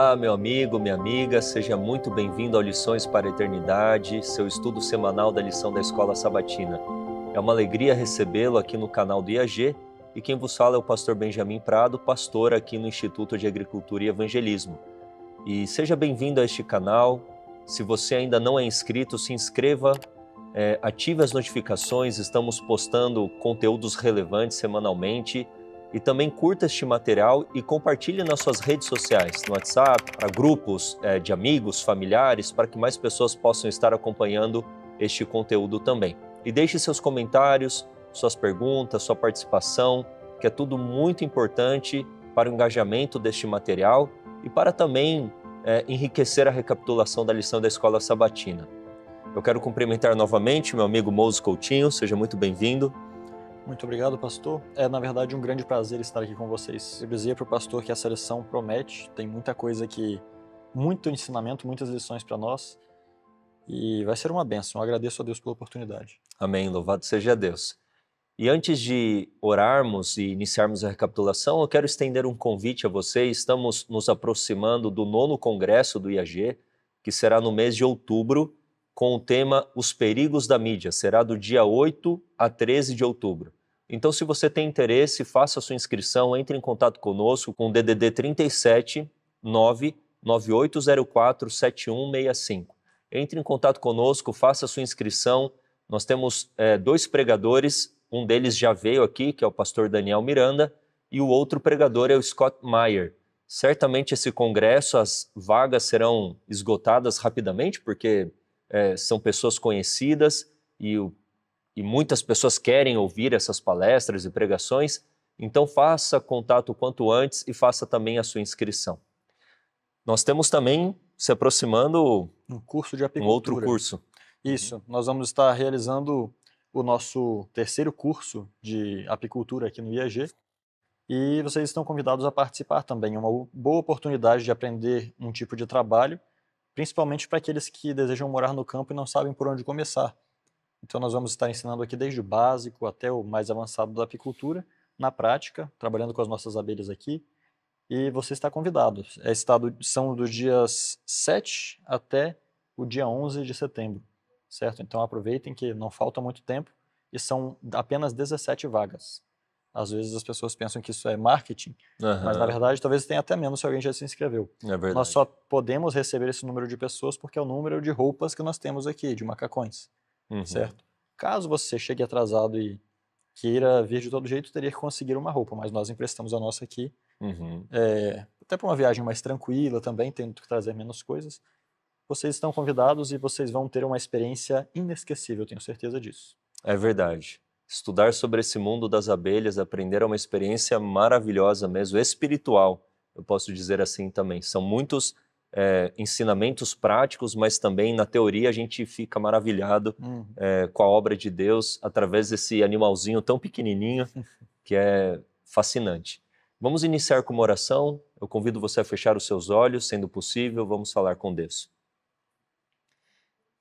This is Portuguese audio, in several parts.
Olá, meu amigo, minha amiga, seja muito bem-vindo ao Lições para a Eternidade, seu estudo semanal da lição da Escola Sabatina. É uma alegria recebê-lo aqui no canal do IAG e quem vos fala é o pastor Benjamin Prado, pastor aqui no Instituto de Agricultura e Evangelismo. E seja bem-vindo a este canal. Se você ainda não é inscrito, se inscreva, ative as notificações, estamos postando conteúdos relevantes semanalmente. E também curta este material e compartilhe nas suas redes sociais, no WhatsApp, para grupos de amigos, familiares, para que mais pessoas possam estar acompanhando este conteúdo também. E deixe seus comentários, suas perguntas, sua participação, que é tudo muito importante para o engajamento deste material e para também enriquecer a recapitulação da lição da Escola Sabatina. Eu quero cumprimentar novamente meu amigo Moses Coutinho, seja muito bem-vindo. Muito obrigado, pastor. É, na verdade, um grande prazer estar aqui com vocês. Eu dizia para o pastor que essa lição promete, tem muita coisa aqui, muito ensinamento, muitas lições para nós, e vai ser uma bênção. Eu agradeço a Deus pela oportunidade. Amém, louvado seja Deus. E antes de orarmos e iniciarmos a recapitulação, eu quero estender um convite a vocês. Estamos nos aproximando do 9º Congresso do IAG, que será no mês de outubro, com o tema Os Perigos da Mídia. Será do dia 8 a 13 de outubro. Então, se você tem interesse, faça a sua inscrição, entre em contato conosco com o DDD 37 99804 7165. Entre em contato conosco, faça a sua inscrição. Nós temos 2 pregadores, um deles já veio aqui, que é o pastor Daniel Miranda, e o outro pregador é o Scott Meyer. Certamente esse congresso, as vagas serão esgotadas rapidamente, porque são pessoas conhecidas e muitas pessoas querem ouvir essas palestras e pregações, então faça contato o quanto antes e faça também a sua inscrição. Nós temos também, se aproximando, Um curso de apicultura. Um outro curso. Isso, nós vamos estar realizando o nosso 3º curso de apicultura aqui no IAG, e vocês estão convidados a participar também. É uma boa oportunidade de aprender um tipo de trabalho, principalmente para aqueles que desejam morar no campo e não sabem por onde começar. Então nós vamos estar ensinando aqui desde o básico até o mais avançado da apicultura, na prática, trabalhando com as nossas abelhas aqui, e você está convidado. São dos dias 7 até o dia 11 de setembro, certo? Então aproveitem que não falta muito tempo e são apenas 17 vagas. Às vezes as pessoas pensam que isso é marketing, mas na verdade talvez tenha até menos se alguém já se inscreveu. É verdade. Nós só podemos receber esse número de pessoas porque é o número de roupas que nós temos aqui, de macacões. Certo? Caso você chegue atrasado e queira vir de todo jeito, teria que conseguir uma roupa, mas nós emprestamos a nossa aqui. Até para uma viagem mais tranquila também, tendo que trazer menos coisas. Vocês estão convidados e vocês vão ter uma experiência inesquecível, tenho certeza disso. É verdade. Estudar sobre esse mundo das abelhas, aprender é uma experiência maravilhosa mesmo, espiritual, eu posso dizer assim também. São muitos ensinamentos práticos, mas também na teoria a gente fica maravilhado com a obra de Deus através desse animalzinho tão pequenininho que é fascinante. Vamos iniciar com uma oração. Eu convido você a fechar os seus olhos, sendo possível, vamos falar com Deus.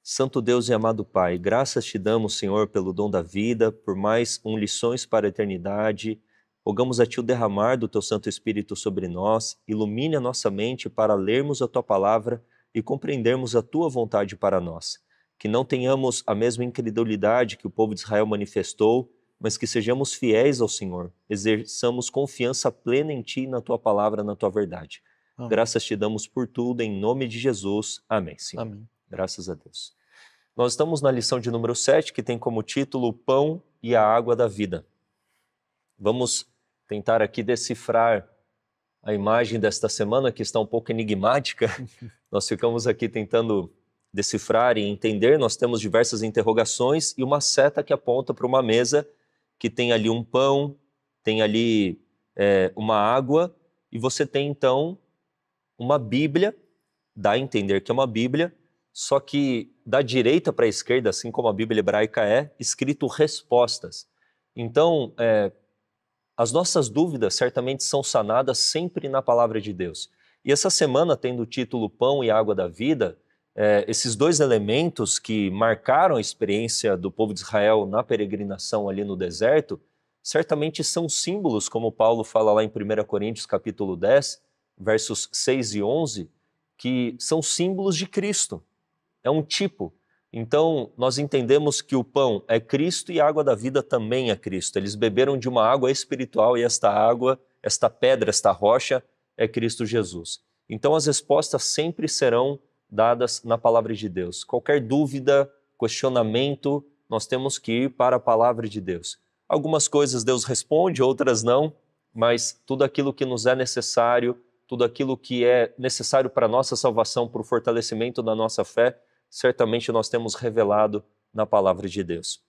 Santo Deus e amado Pai, graças te damos, Senhor, pelo dom da vida, por mais Lições para a Eternidade. Rogamos a Ti o derramar do Teu Santo Espírito sobre nós, ilumine a nossa mente para lermos a Tua Palavra e compreendermos a Tua vontade para nós. Que não tenhamos a mesma incredulidade que o povo de Israel manifestou, mas que sejamos fiéis ao Senhor, exerçamos confiança plena em Ti, na Tua Palavra, na Tua verdade. Amém. Graças te damos por tudo, em nome de Jesus. Amém, Senhor. Amém. Graças a Deus. Nós estamos na lição de número 7, que tem como título O Pão e a Água da Vida. Vamos tentar aqui decifrar a imagem desta semana, que está um pouco enigmática. Nós ficamos aqui tentando decifrar e entender. Nós temos diversas interrogações e uma seta que aponta para uma mesa que tem ali um pão, tem ali uma água, e você tem então uma Bíblia, dá a entender que é uma Bíblia, só que da direita para a esquerda, assim como a Bíblia hebraica escrito respostas. Então, as nossas dúvidas certamente são sanadas sempre na palavra de Deus. E essa semana, tendo o título Pão e Água da Vida, esses 2 elementos que marcaram a experiência do povo de Israel na peregrinação ali no deserto, certamente são símbolos, como Paulo fala lá em 1 Coríntios capítulo 10, versos 6 e 11, que são símbolos de Cristo. É um tipo. Então, nós entendemos que o pão é Cristo e a água da vida também é Cristo. Eles beberam de uma água espiritual e esta água, esta pedra, esta rocha é Cristo Jesus. Então, as respostas sempre serão dadas na palavra de Deus. Qualquer dúvida, questionamento, nós temos que ir para a palavra de Deus. Algumas coisas Deus responde, outras não, mas tudo aquilo que nos é necessário, tudo aquilo que é necessário para a nossa salvação, para o fortalecimento da nossa fé, certamente nós temos revelado na palavra de Deus.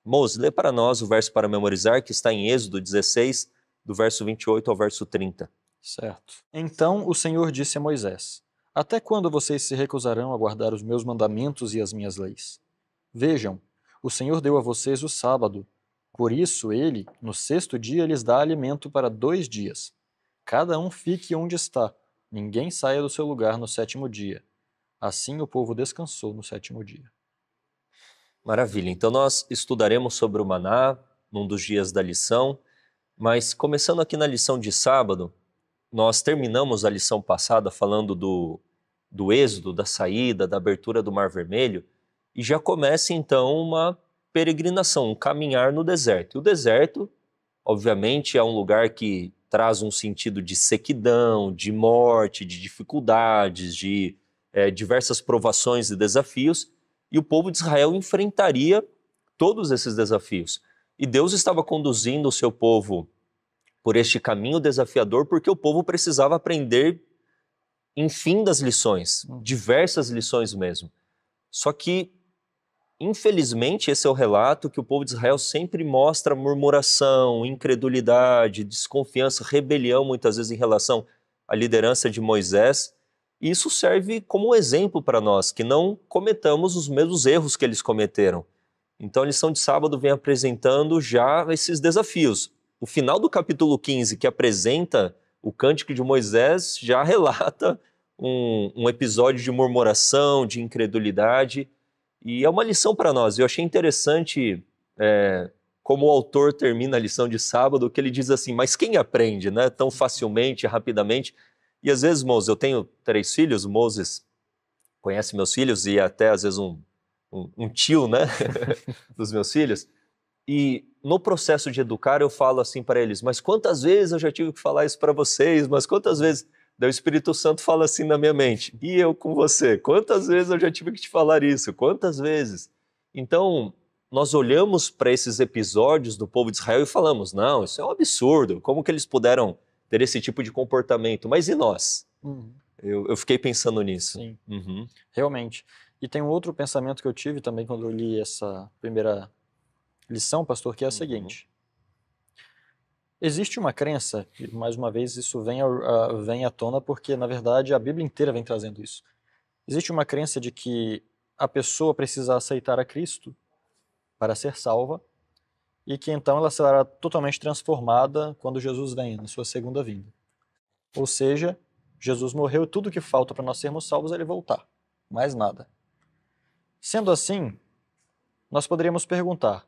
Mose, lê para nós o verso para memorizar, que está em Êxodo 16, do verso 28 ao verso 30. Certo. Então o Senhor disse a Moisés: Até quando vocês se recusarão a guardar os meus mandamentos e as minhas leis? Vejam, o Senhor deu a vocês o sábado. Por isso ele, no 6º dia, lhes dá alimento para 2 dias. Cada um fique onde está. Ninguém saia do seu lugar no 7º dia. Assim o povo descansou no 7º dia. Maravilha. Então nós estudaremos sobre o maná num dos dias da lição, mas começando aqui na lição de sábado, nós terminamos a lição passada falando do êxodo, da saída, da abertura do Mar Vermelho, e já começa então uma peregrinação, um caminhar no deserto. E o deserto, obviamente, é um lugar que traz um sentido de sequidão, de morte, de dificuldades, de diversas provações e desafios, e o povo de Israel enfrentaria todos esses desafios. E Deus estava conduzindo o seu povo por este caminho desafiador, porque o povo precisava aprender, enfim, das lições, diversas lições mesmo. Só que, infelizmente, esse é o relato que o povo de Israel sempre mostra murmuração, incredulidade, desconfiança, rebelião, muitas vezes em relação à liderança de Moisés. E isso serve como um exemplo para nós, que não cometamos os mesmos erros que eles cometeram. Então a lição de sábado vem apresentando já esses desafios. O final do capítulo 15, que apresenta o Cântico de Moisés, já relata um episódio de murmuração, de incredulidade, e é uma lição para nós. Eu achei interessante como o autor termina a lição de sábado, que ele diz assim, mas quem aprende, né, tão facilmente, rapidamente? E às vezes, Moses, eu tenho 3 filhos, Moses conhece meus filhos e até às vezes um tio, né, dos meus filhos, e no processo de educar eu falo assim para eles, mas quantas vezes eu já tive que falar isso para vocês, mas quantas vezes... Daí o Espírito Santo fala assim na minha mente, e eu com você, quantas vezes eu já tive que te falar isso, quantas vezes? Então, nós olhamos para esses episódios do povo de Israel e falamos, não, isso é um absurdo, como que eles puderam ter esse tipo de comportamento? Mas e nós? Eu fiquei pensando nisso. Sim, realmente. E tem um outro pensamento que eu tive também quando eu li essa primeira lição, pastor, que é a seguinte. Existe uma crença, e mais uma vez isso vem à tona porque, na verdade, a Bíblia inteira vem trazendo isso. Existe uma crença de que a pessoa precisa aceitar a Cristo para ser salva e que então ela será totalmente transformada quando Jesus vem, na sua segunda vinda. Ou seja, Jesus morreu e tudo que falta para nós sermos salvos é ele voltar. Mais nada. Sendo assim, nós poderíamos perguntar,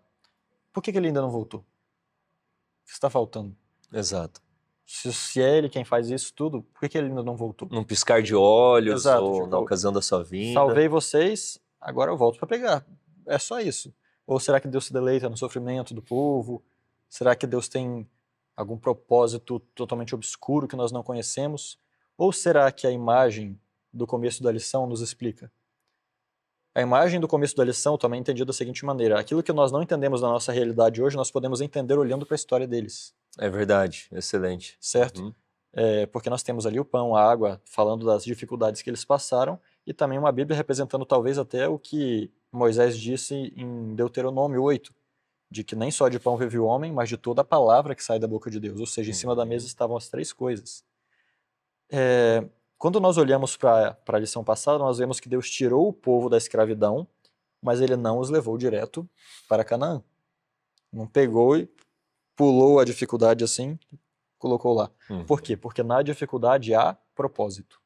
por que ele ainda não voltou? O que está faltando? Exato. Se é ele quem faz isso tudo, por que ele ainda não voltou? Num piscar de olhos, Exato, ou tipo, na ocasião da sua vinda. Salvei vocês, agora eu volto para pegar. É só isso. Ou será que Deus se deleita no sofrimento do povo? Será que Deus tem algum propósito totalmente obscuro que nós não conhecemos? Ou será que a imagem do começo da lição nos explica? A imagem do começo da lição também é entendida da seguinte maneira. Aquilo que nós não entendemos da nossa realidade hoje, nós podemos entender olhando para a história deles. É verdade, excelente. Certo? Porque nós temos ali o pão, a água, falando das dificuldades que eles passaram, e também uma Bíblia representando talvez até o que Moisés disse em Deuteronômio 8, de que nem só de pão vive o homem, mas de toda a palavra que sai da boca de Deus. Ou seja, em cima da mesa estavam as 3 coisas. Quando nós olhamos para a lição passada, nós vemos que Deus tirou o povo da escravidão, mas ele não os levou direto para Canaã. Não pegou e pulou a dificuldade assim, colocou lá. Por quê? Porque na dificuldade há propósito.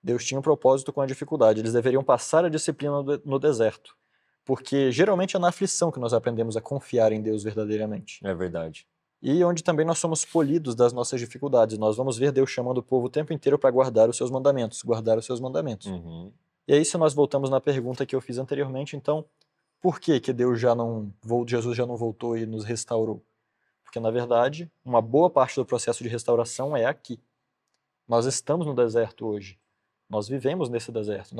Deus tinha um propósito com a dificuldade. Eles deveriam passar a disciplina no deserto. Porque geralmente é na aflição que nós aprendemos a confiar em Deus verdadeiramente. É verdade. e onde também nós somos polidos das nossas dificuldades. Nós vamos ver Deus chamando o povo o tempo inteiro para guardar os seus mandamentos, guardar os seus mandamentos. Uhum. E aí, se nós voltamos na pergunta que eu fiz anteriormente, então, por que que Jesus já não voltou e nos restaurou? Porque, na verdade, uma boa parte do processo de restauração é aqui. Nós estamos no deserto hoje. Nós vivemos nesse deserto.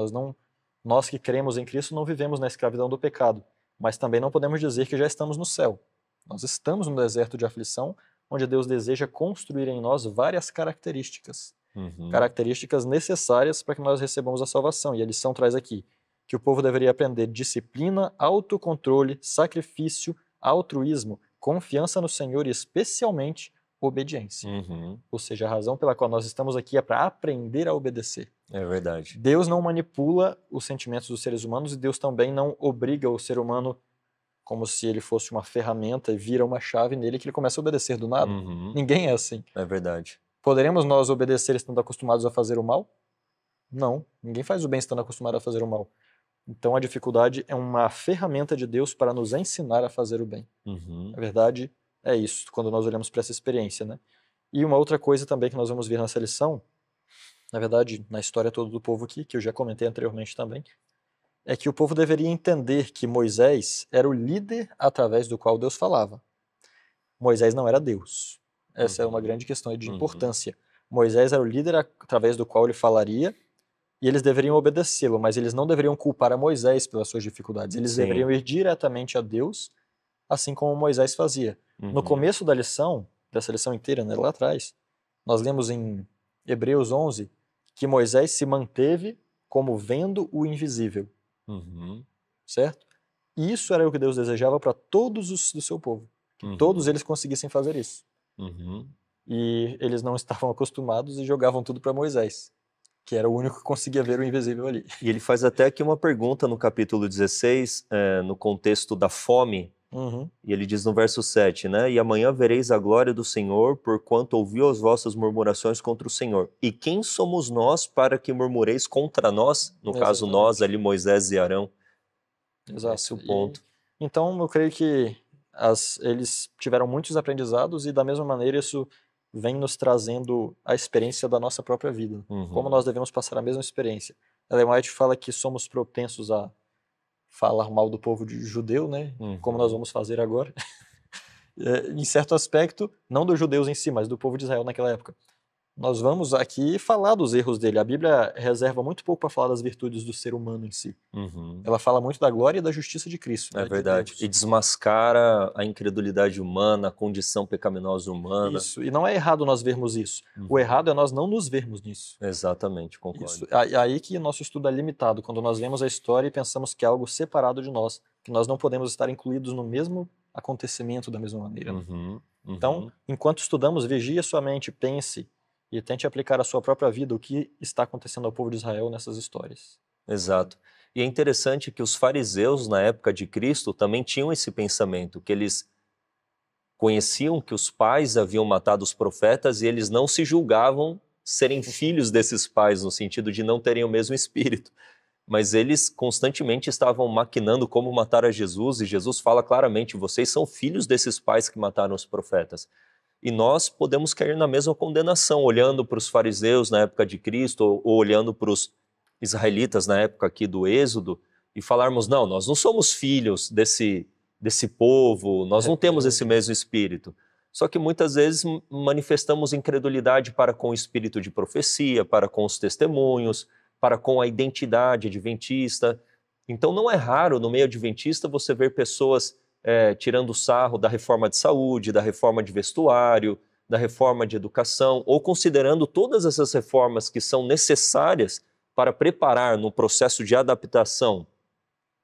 Nós que cremos em Cristo não vivemos na escravidão do pecado, mas também não podemos dizer que já estamos no céu. Nós estamos no deserto de aflição, onde Deus deseja construir em nós várias características. Uhum. Características necessárias para que nós recebamos a salvação. E a lição traz aqui que o povo deveria aprender disciplina, autocontrole, sacrifício, altruísmo, confiança no Senhor e especialmente obediência. Uhum. Ou seja, a razão pela qual nós estamos aqui é para aprender a obedecer. É verdade. Deus não manipula os sentimentos dos seres humanos e Deus também não obriga o ser humano como se ele fosse uma ferramenta e vira uma chave nele que ele começa a obedecer do nada. Uhum. Ninguém é assim. É verdade. Poderemos nós obedecer estando acostumados a fazer o mal? Não. Ninguém faz o bem estando acostumado a fazer o mal. Então a dificuldade é uma ferramenta de Deus para nos ensinar a fazer o bem. Uhum. A verdade é isso, quando nós olhamos para essa experiência, né? E uma outra coisa também que nós vamos ver nessa lição, na verdade, na história toda do povo aqui, que eu já comentei anteriormente também, é que o povo deveria entender que Moisés era o líder através do qual Deus falava. Moisés não era Deus. Essa é uma grande questão de importância. Moisés era o líder através do qual ele falaria, e eles deveriam obedecê-lo, mas eles não deveriam culpar a Moisés pelas suas dificuldades. Eles deveriam ir diretamente a Deus, assim como Moisés fazia. No começo da lição, dessa lição inteira, né, lá atrás, nós lemos em Hebreus 11 que Moisés se manteve como vendo o invisível. Certo? E isso era o que Deus desejava para todos os do seu povo. Que todos eles conseguissem fazer isso. E eles não estavam acostumados e jogavam tudo para Moisés, que era o único que conseguia ver o invisível ali. E ele faz até aqui uma pergunta no capítulo 16, no contexto da fome, e ele diz no verso 7, né? E amanhã vereis a glória do Senhor, porquanto ouviu as vossas murmurações contra o Senhor. E quem somos nós para que murmureis contra nós? No caso, nós, ali, Moisés e Arão. Exato. Esse é o ponto. Então, eu creio que eles tiveram muitos aprendizados e, da mesma maneira, isso vem nos trazendo a experiência da nossa própria vida. Como nós devemos passar a mesma experiência. Ellen White fala que somos propensos a falar mal do povo judeu, né? Como nós vamos fazer agora. Em certo aspecto, não dos judeus em si, mas do povo de Israel naquela época. Nós vamos aqui falar dos erros dele. A Bíblia reserva muito pouco para falar das virtudes do ser humano em si. Ela fala muito da glória e da justiça de Cristo. É verdade. E desmascara a incredulidade humana, a condição pecaminosa humana. Isso. E não é errado nós vermos isso. O errado é nós não nos vermos nisso. Exatamente, concordo. Isso. Aí que nosso estudo é limitado, quando nós vemos a história e pensamos que é algo separado de nós, que nós não podemos estar incluídos no mesmo acontecimento da mesma maneira. Então, enquanto estudamos, vigie a sua mente, pense e tente aplicar à sua própria vida o que está acontecendo ao povo de Israel nessas histórias. Exato. E é interessante que os fariseus, na época de Cristo, também tinham esse pensamento, que eles conheciam que os pais haviam matado os profetas e eles não se julgavam serem filhos desses pais, no sentido de não terem o mesmo espírito. Mas eles constantemente estavam maquinando como matar a Jesus, e Jesus fala claramente, vocês são filhos desses pais que mataram os profetas. E nós podemos cair na mesma condenação, olhando para os fariseus na época de Cristo, ou olhando para os israelitas na época aqui do Êxodo, e falarmos, não, nós não somos filhos desse povo, nós não temos esse mesmo espírito. Só que muitas vezes manifestamos incredulidade para com o espírito de profecia, para com os testemunhos, para com a identidade adventista. Então não é raro no meio adventista você ver pessoas tirando sarro da reforma de saúde, da reforma de vestuário, da reforma de educação, ou considerando todas essas reformas que são necessárias para preparar no processo de adaptação,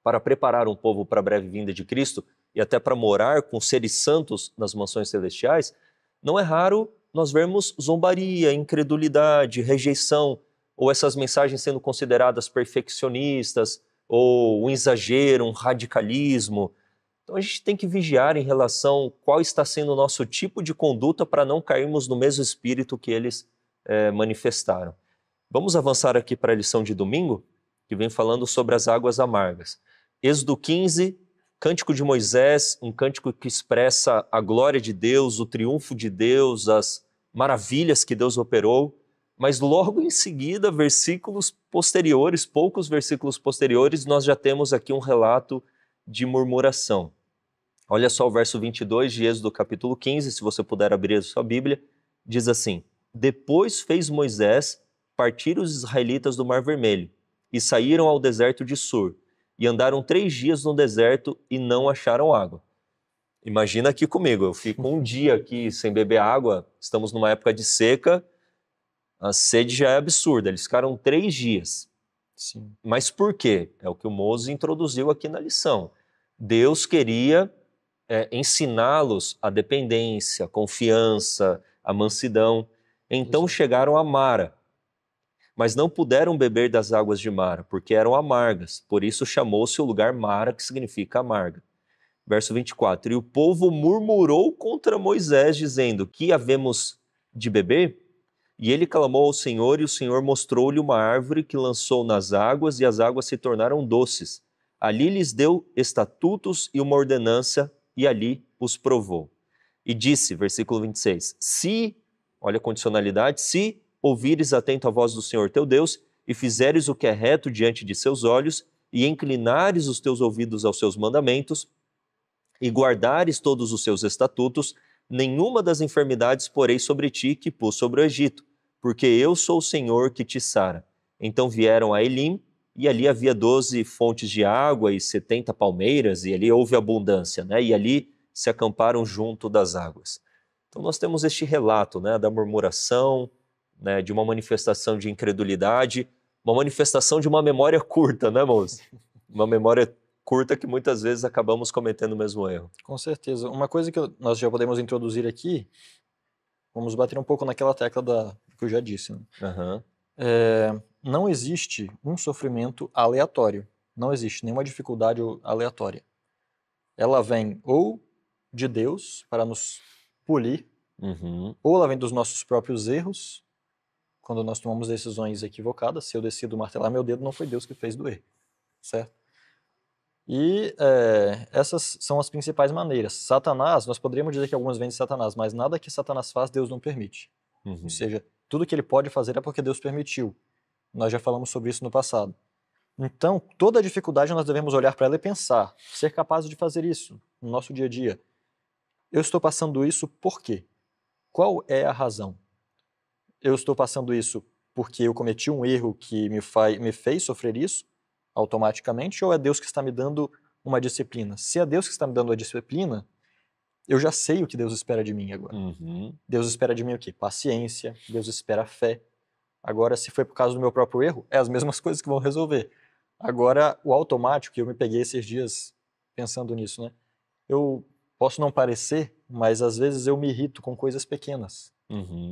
para preparar um povo para a breve vinda de Cristo e até para morar com seres santos nas mansões celestiais, não é raro nós vermos zombaria, incredulidade, rejeição, ou essas mensagens sendo consideradas perfeccionistas, ou um exagero, um radicalismo. Então a gente tem que vigiar em relação qual está sendo o nosso tipo de conduta para não cairmos no mesmo espírito que eles manifestaram. Vamos avançar aqui para a lição de domingo, que vem falando sobre as águas amargas. Êxodo 15, Cântico de Moisés, um cântico que expressa a glória de Deus, o triunfo de Deus, as maravilhas que Deus operou, mas logo em seguida, versículos posteriores, poucos versículos posteriores, nós já temos aqui um relato de murmuração. Olha só o verso 22 de Êxodo capítulo 15, se você puder abrir a sua Bíblia, diz assim: Depois fez Moisés partir os israelitas do Mar Vermelho, e saíram ao deserto de Sur, e andaram 3 dias no deserto e não acharam água. Imagina aqui comigo, eu fico um dia aqui sem beber água, estamos numa época de seca, a sede já é absurda, eles ficaram 3 dias. Sim. Mas por quê? É o que o Mose introduziu aqui na lição. Deus queria ensiná-los a dependência, a confiança, a mansidão. Então chegaram a Mara, mas não puderam beber das águas de Mara, porque eram amargas. Por isso chamou-se o lugar Mara, que significa amarga. Verso 24. E o povo murmurou contra Moisés, dizendo: Que havemos de beber? E ele clamou ao Senhor, e o Senhor mostrou-lhe uma árvore que lançou nas águas, e as águas se tornaram doces. Ali lhes deu estatutos e uma ordenança, e ali os provou. E disse, versículo 26, olha a condicionalidade, se ouvires atento a voz do Senhor teu Deus, e fizeres o que é reto diante de seus olhos, e inclinares os teus ouvidos aos seus mandamentos, e guardares todos os seus estatutos, nenhuma das enfermidades porei sobre ti que pus sobre o Egito, porque eu sou o Senhor que te sara. Então vieram a Elim, e ali havia 12 fontes de água e 70 palmeiras, e ali houve abundância, né? E ali se acamparam junto das águas. Então nós temos este relato, né, da murmuração, né, de uma manifestação de incredulidade, uma manifestação de uma memória curta, né, moço? Uma memória curta que muitas vezes acabamos cometendo o mesmo erro. Com certeza. Uma coisa que nós já podemos introduzir aqui, vamos bater um pouco naquela tecla que eu já disse, né? Uhum. Não existe um sofrimento aleatório. Não existe nenhuma dificuldade aleatória. Ela vem ou de Deus para nos polir, ou ela vem dos nossos próprios erros, quando nós tomamos decisões equivocadas. Se eu decido martelar meu dedo, não foi Deus que fez doer, certo? E essas são as principais maneiras. Satanás, nós poderíamos dizer que algumas vêm de Satanás, mas nada que Satanás faz, Deus não permite. Ou seja, tudo que ele pode fazer é porque Deus permitiu. Nós já falamos sobre isso no passado. Então, toda dificuldade nós devemos olhar para ela e pensar, ser capaz de fazer isso no nosso dia a dia. Eu estou passando isso por quê? Qual é a razão? Eu estou passando isso porque eu cometi um erro que me fez sofrer isso automaticamente, ou é Deus que está me dando uma disciplina? Se é Deus que está me dando a disciplina, eu já sei o que Deus espera de mim agora. Deus espera de mim o quê? Paciência, Deus espera fé. Agora, se foi por causa do meu próprio erro, é as mesmas coisas que vão resolver. Agora, o automático, que eu me peguei esses dias pensando nisso, né? Eu posso não parecer, mas às vezes eu me irrito com coisas pequenas.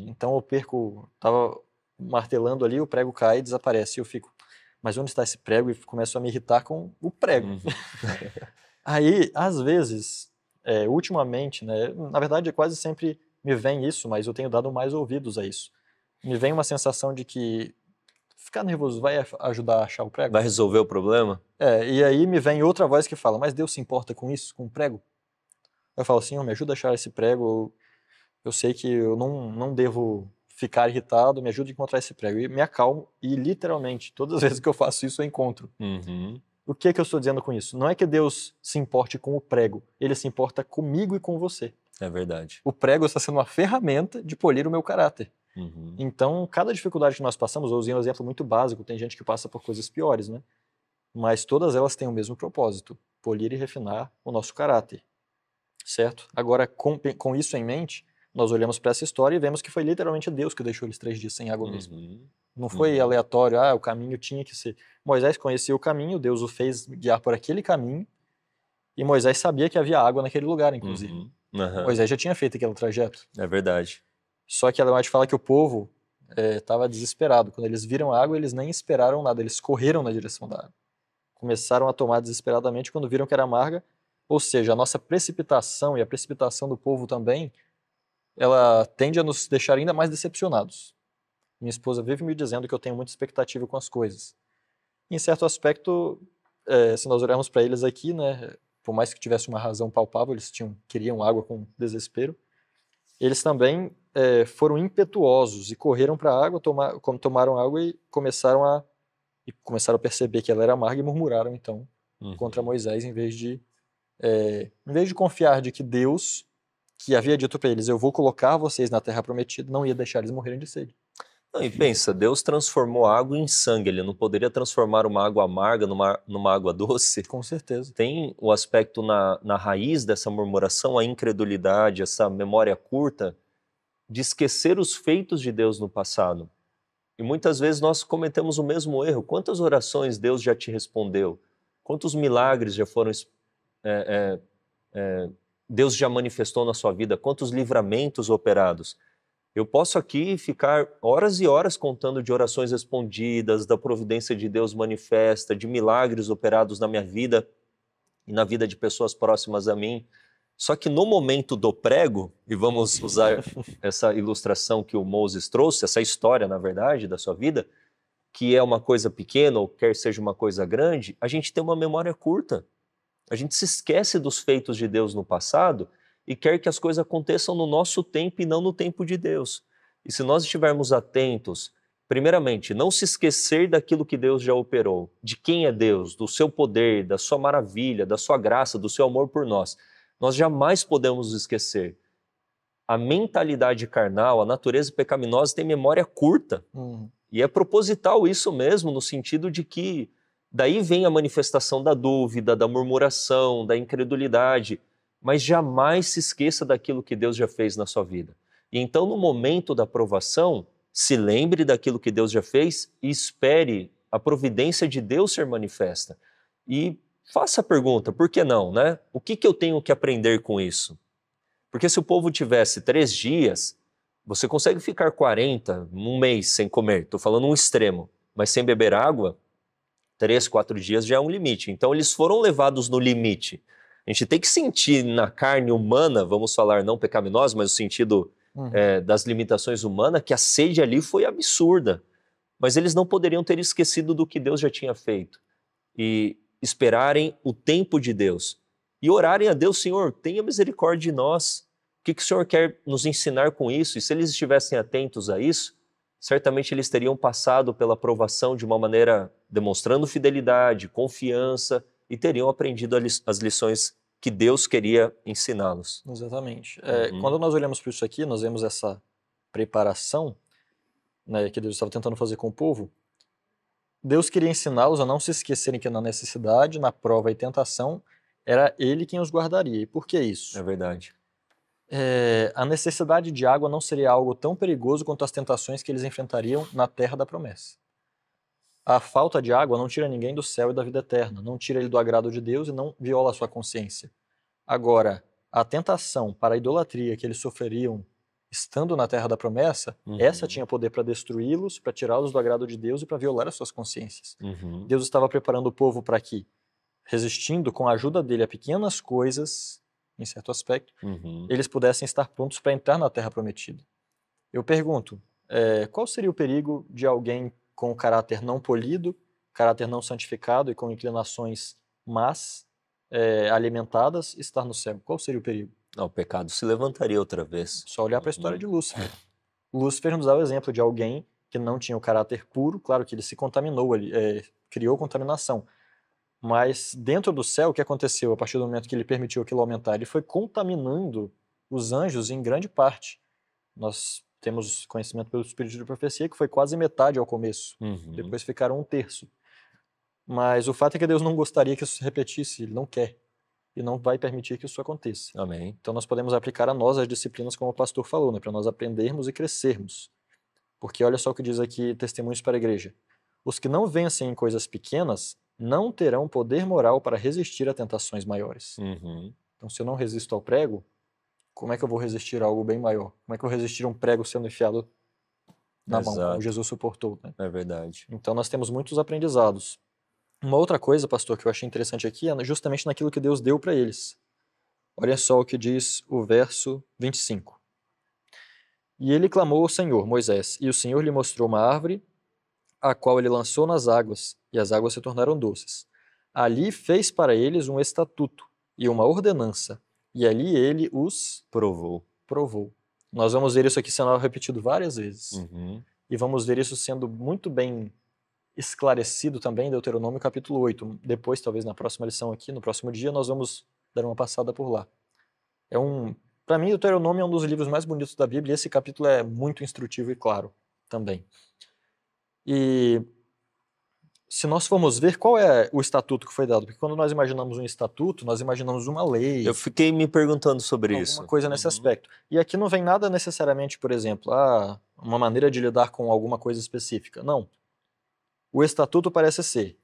Então eu tava martelando ali, o prego cai e desaparece. E eu fico, mas onde está esse prego? E começo a me irritar com o prego. Aí, às vezes, ultimamente, né? Na verdade, quase sempre me vem isso, mas eu tenho dado mais ouvidos a isso. Me vem uma sensação de que ficar nervoso vai ajudar a achar o prego? Vai resolver o problema? E aí me vem outra voz que fala, mas Deus se importa com isso, com o prego? Eu falo, Senhor, me ajuda a achar esse prego, eu sei que eu não devo ficar irritado, me ajuda a encontrar esse prego. E me acalmo, e literalmente, todas as vezes que eu faço isso, eu encontro. O que eu estou dizendo com isso? Não é que Deus se importe com o prego, ele se importa comigo e com você. É verdade. O prego está sendo uma ferramenta de polir o meu caráter. Então, cada dificuldade que nós passamos, eu usei um exemplo muito básico, tem gente que passa por coisas piores, né? Mas todas elas têm o mesmo propósito, polir e refinar o nosso caráter, certo? Agora, com isso em mente, nós olhamos para essa história e vemos que foi literalmente Deus que deixou eles 3 dias sem água mesmo. Não foi aleatório, o caminho tinha que ser. Moisés conhecia o caminho, Deus o fez guiar por aquele caminho, e Moisés sabia que havia água naquele lugar, inclusive. Moisés já tinha feito aquele trajeto. É verdade. Só que a Ellen White fala que o povo estava desesperado. Quando eles viram a água, eles nem esperaram nada, eles correram na direção da água. Começaram a tomar desesperadamente quando viram que era amarga. Ou seja, a nossa precipitação e a precipitação do povo também, ela tende a nos deixar ainda mais decepcionados. Minha esposa vive me dizendo que eu tenho muita expectativa com as coisas. Em certo aspecto, se nós olharmos para eles aqui, né, por mais que tivesse uma razão palpável, eles queriam água com desespero. Eles também foram impetuosos e correram para a água, tomaram água e começaram a perceber que ela era amarga e murmuraram então contra Moisés, em vez de confiar de que Deus, que havia dito para eles, eu vou colocar vocês na terra prometida, não ia deixar eles morrerem de sede. Não, e pensa, Deus transformou a água em sangue, ele não poderia transformar uma água amarga numa água doce? Com certeza. Tem o aspecto na raiz dessa murmuração, a incredulidade, essa memória curta, de esquecer os feitos de Deus no passado. E muitas vezes nós cometemos o mesmo erro. Quantas orações Deus já te respondeu? Quantos milagres já foram... Deus já manifestou na sua vida? Quantos livramentos operados? Eu posso aqui ficar horas e horas contando de orações respondidas, da providência de Deus manifesta, de milagres operados na minha vida e na vida de pessoas próximas a mim. Só que no momento do prego, e vamos usar essa ilustração que o Moses trouxe, essa história, na verdade, da sua vida, que é uma coisa pequena ou quer seja uma coisa grande, a gente tem uma memória curta. A gente se esquece dos feitos de Deus no passado e quer que as coisas aconteçam no nosso tempo e não no tempo de Deus. E se nós estivermos atentos, primeiramente, não se esquecer daquilo que Deus já operou, de quem é Deus, do seu poder, da sua maravilha, da sua graça, do seu amor por nós, nós jamais podemos esquecer. A mentalidade carnal, a natureza pecaminosa tem memória curta. E é proposital isso mesmo, no sentido de que daí vem a manifestação da dúvida, da murmuração, da incredulidade, mas jamais se esqueça daquilo que Deus já fez na sua vida. E então, no momento da provação, se lembre daquilo que Deus já fez e espere a providência de Deus ser manifesta. E faça a pergunta, por que não, né? O que eu tenho que aprender com isso? Porque se o povo tivesse 3 dias, você consegue ficar 40, um mês sem comer, estou falando um extremo, mas sem beber água, 3, 4 dias já é um limite. Então eles foram levados no limite. A gente tem que sentir na carne humana, vamos falar não pecaminosa, mas no sentido das limitações humanas, que a sede ali foi absurda. Mas eles não poderiam ter esquecido do que Deus já tinha feito. E esperarem o tempo de Deus. E orarem a Deus, Senhor, tenha misericórdia de nós. O que o Senhor quer nos ensinar com isso? E se eles estivessem atentos a isso, certamente eles teriam passado pela provação de uma maneira demonstrando fidelidade, confiança, e teriam aprendido as lições que Deus queria ensiná-los. Exatamente. Quando nós olhamos para isso aqui, nós vemos essa preparação, né, que Deus estava tentando fazer com o povo. Deus queria ensiná-los a não se esquecerem que na necessidade, na prova e tentação, era Ele quem os guardaria. E por que isso? É verdade. A necessidade de água não seria algo tão perigoso quanto as tentações que eles enfrentariam na terra da promessa. A falta de água não tira ninguém do céu e da vida eterna, não tira ele do agrado de Deus e não viola a sua consciência. Agora, a tentação para a idolatria que eles sofreriam estando na terra da promessa, essa tinha poder para destruí-los, para tirá-los do agrado de Deus e para violar as suas consciências. Deus estava preparando o povo para que, resistindo com a ajuda dele a pequenas coisas, em certo aspecto, eles pudessem estar prontos para entrar na terra prometida. Eu pergunto, qual seria o perigo de alguém com o caráter não polido, caráter não santificado e com inclinações más, alimentadas, estar no céu? Qual seria o perigo? Não, o pecado se levantaria outra vez. Só olhar para a história de Lúcifer. Lúcifer nos dá o exemplo de alguém que não tinha o caráter puro, claro que ele se contaminou, criou contaminação. Mas dentro do céu, o que aconteceu a partir do momento que ele permitiu aquilo aumentar? Ele foi contaminando os anjos em grande parte. Nós temos conhecimento pelo espírito de profecia que foi quase metade ao começo. Depois ficaram 1/3. Mas o fato é que Deus não gostaria que isso se repetisse, Ele não quer. E não vai permitir que isso aconteça. Amém. Então nós podemos aplicar a nós as disciplinas como o pastor falou, né, para nós aprendermos e crescermos. Porque olha só o que diz aqui Testemunhos para a Igreja. Os que não vencem em coisas pequenas não terão poder moral para resistir a tentações maiores. Então se eu não resisto ao prego, como é que eu vou resistir a algo bem maior? Como é que eu vou resistir a um prego sendo enfiado na mão, como Jesus suportou? Né? É verdade. Então nós temos muitos aprendizados. Uma outra coisa, pastor, que eu achei interessante aqui é justamente naquilo que Deus deu para eles. Olha só o que diz o verso 25. E ele clamou ao Senhor, Moisés, e o Senhor lhe mostrou uma árvore, a qual ele lançou nas águas, e as águas se tornaram doces. Ali fez para eles um estatuto, e uma ordenança, e ali ele os Provou. provou. Nós vamos ver isso aqui sendo repetido várias vezes. Uhum. E vamos ver isso sendo muito bem esclarecido também em Deuteronômio capítulo 8. Depois, talvez na próxima lição aqui, no próximo dia, nós vamos dar uma passada por lá. Para mim, Deuteronômio é um dos livros mais bonitos da Bíblia e esse capítulo é muito instrutivo e claro também. E se nós formos ver qual é o estatuto que foi dado, porque quando nós imaginamos um estatuto, nós imaginamos uma lei, Eu fiquei me perguntando sobre alguma isso. coisa nesse aspecto. E aqui não vem nada necessariamente, por exemplo, uma maneira de lidar com alguma coisa específica. Não. O estatuto parece ser: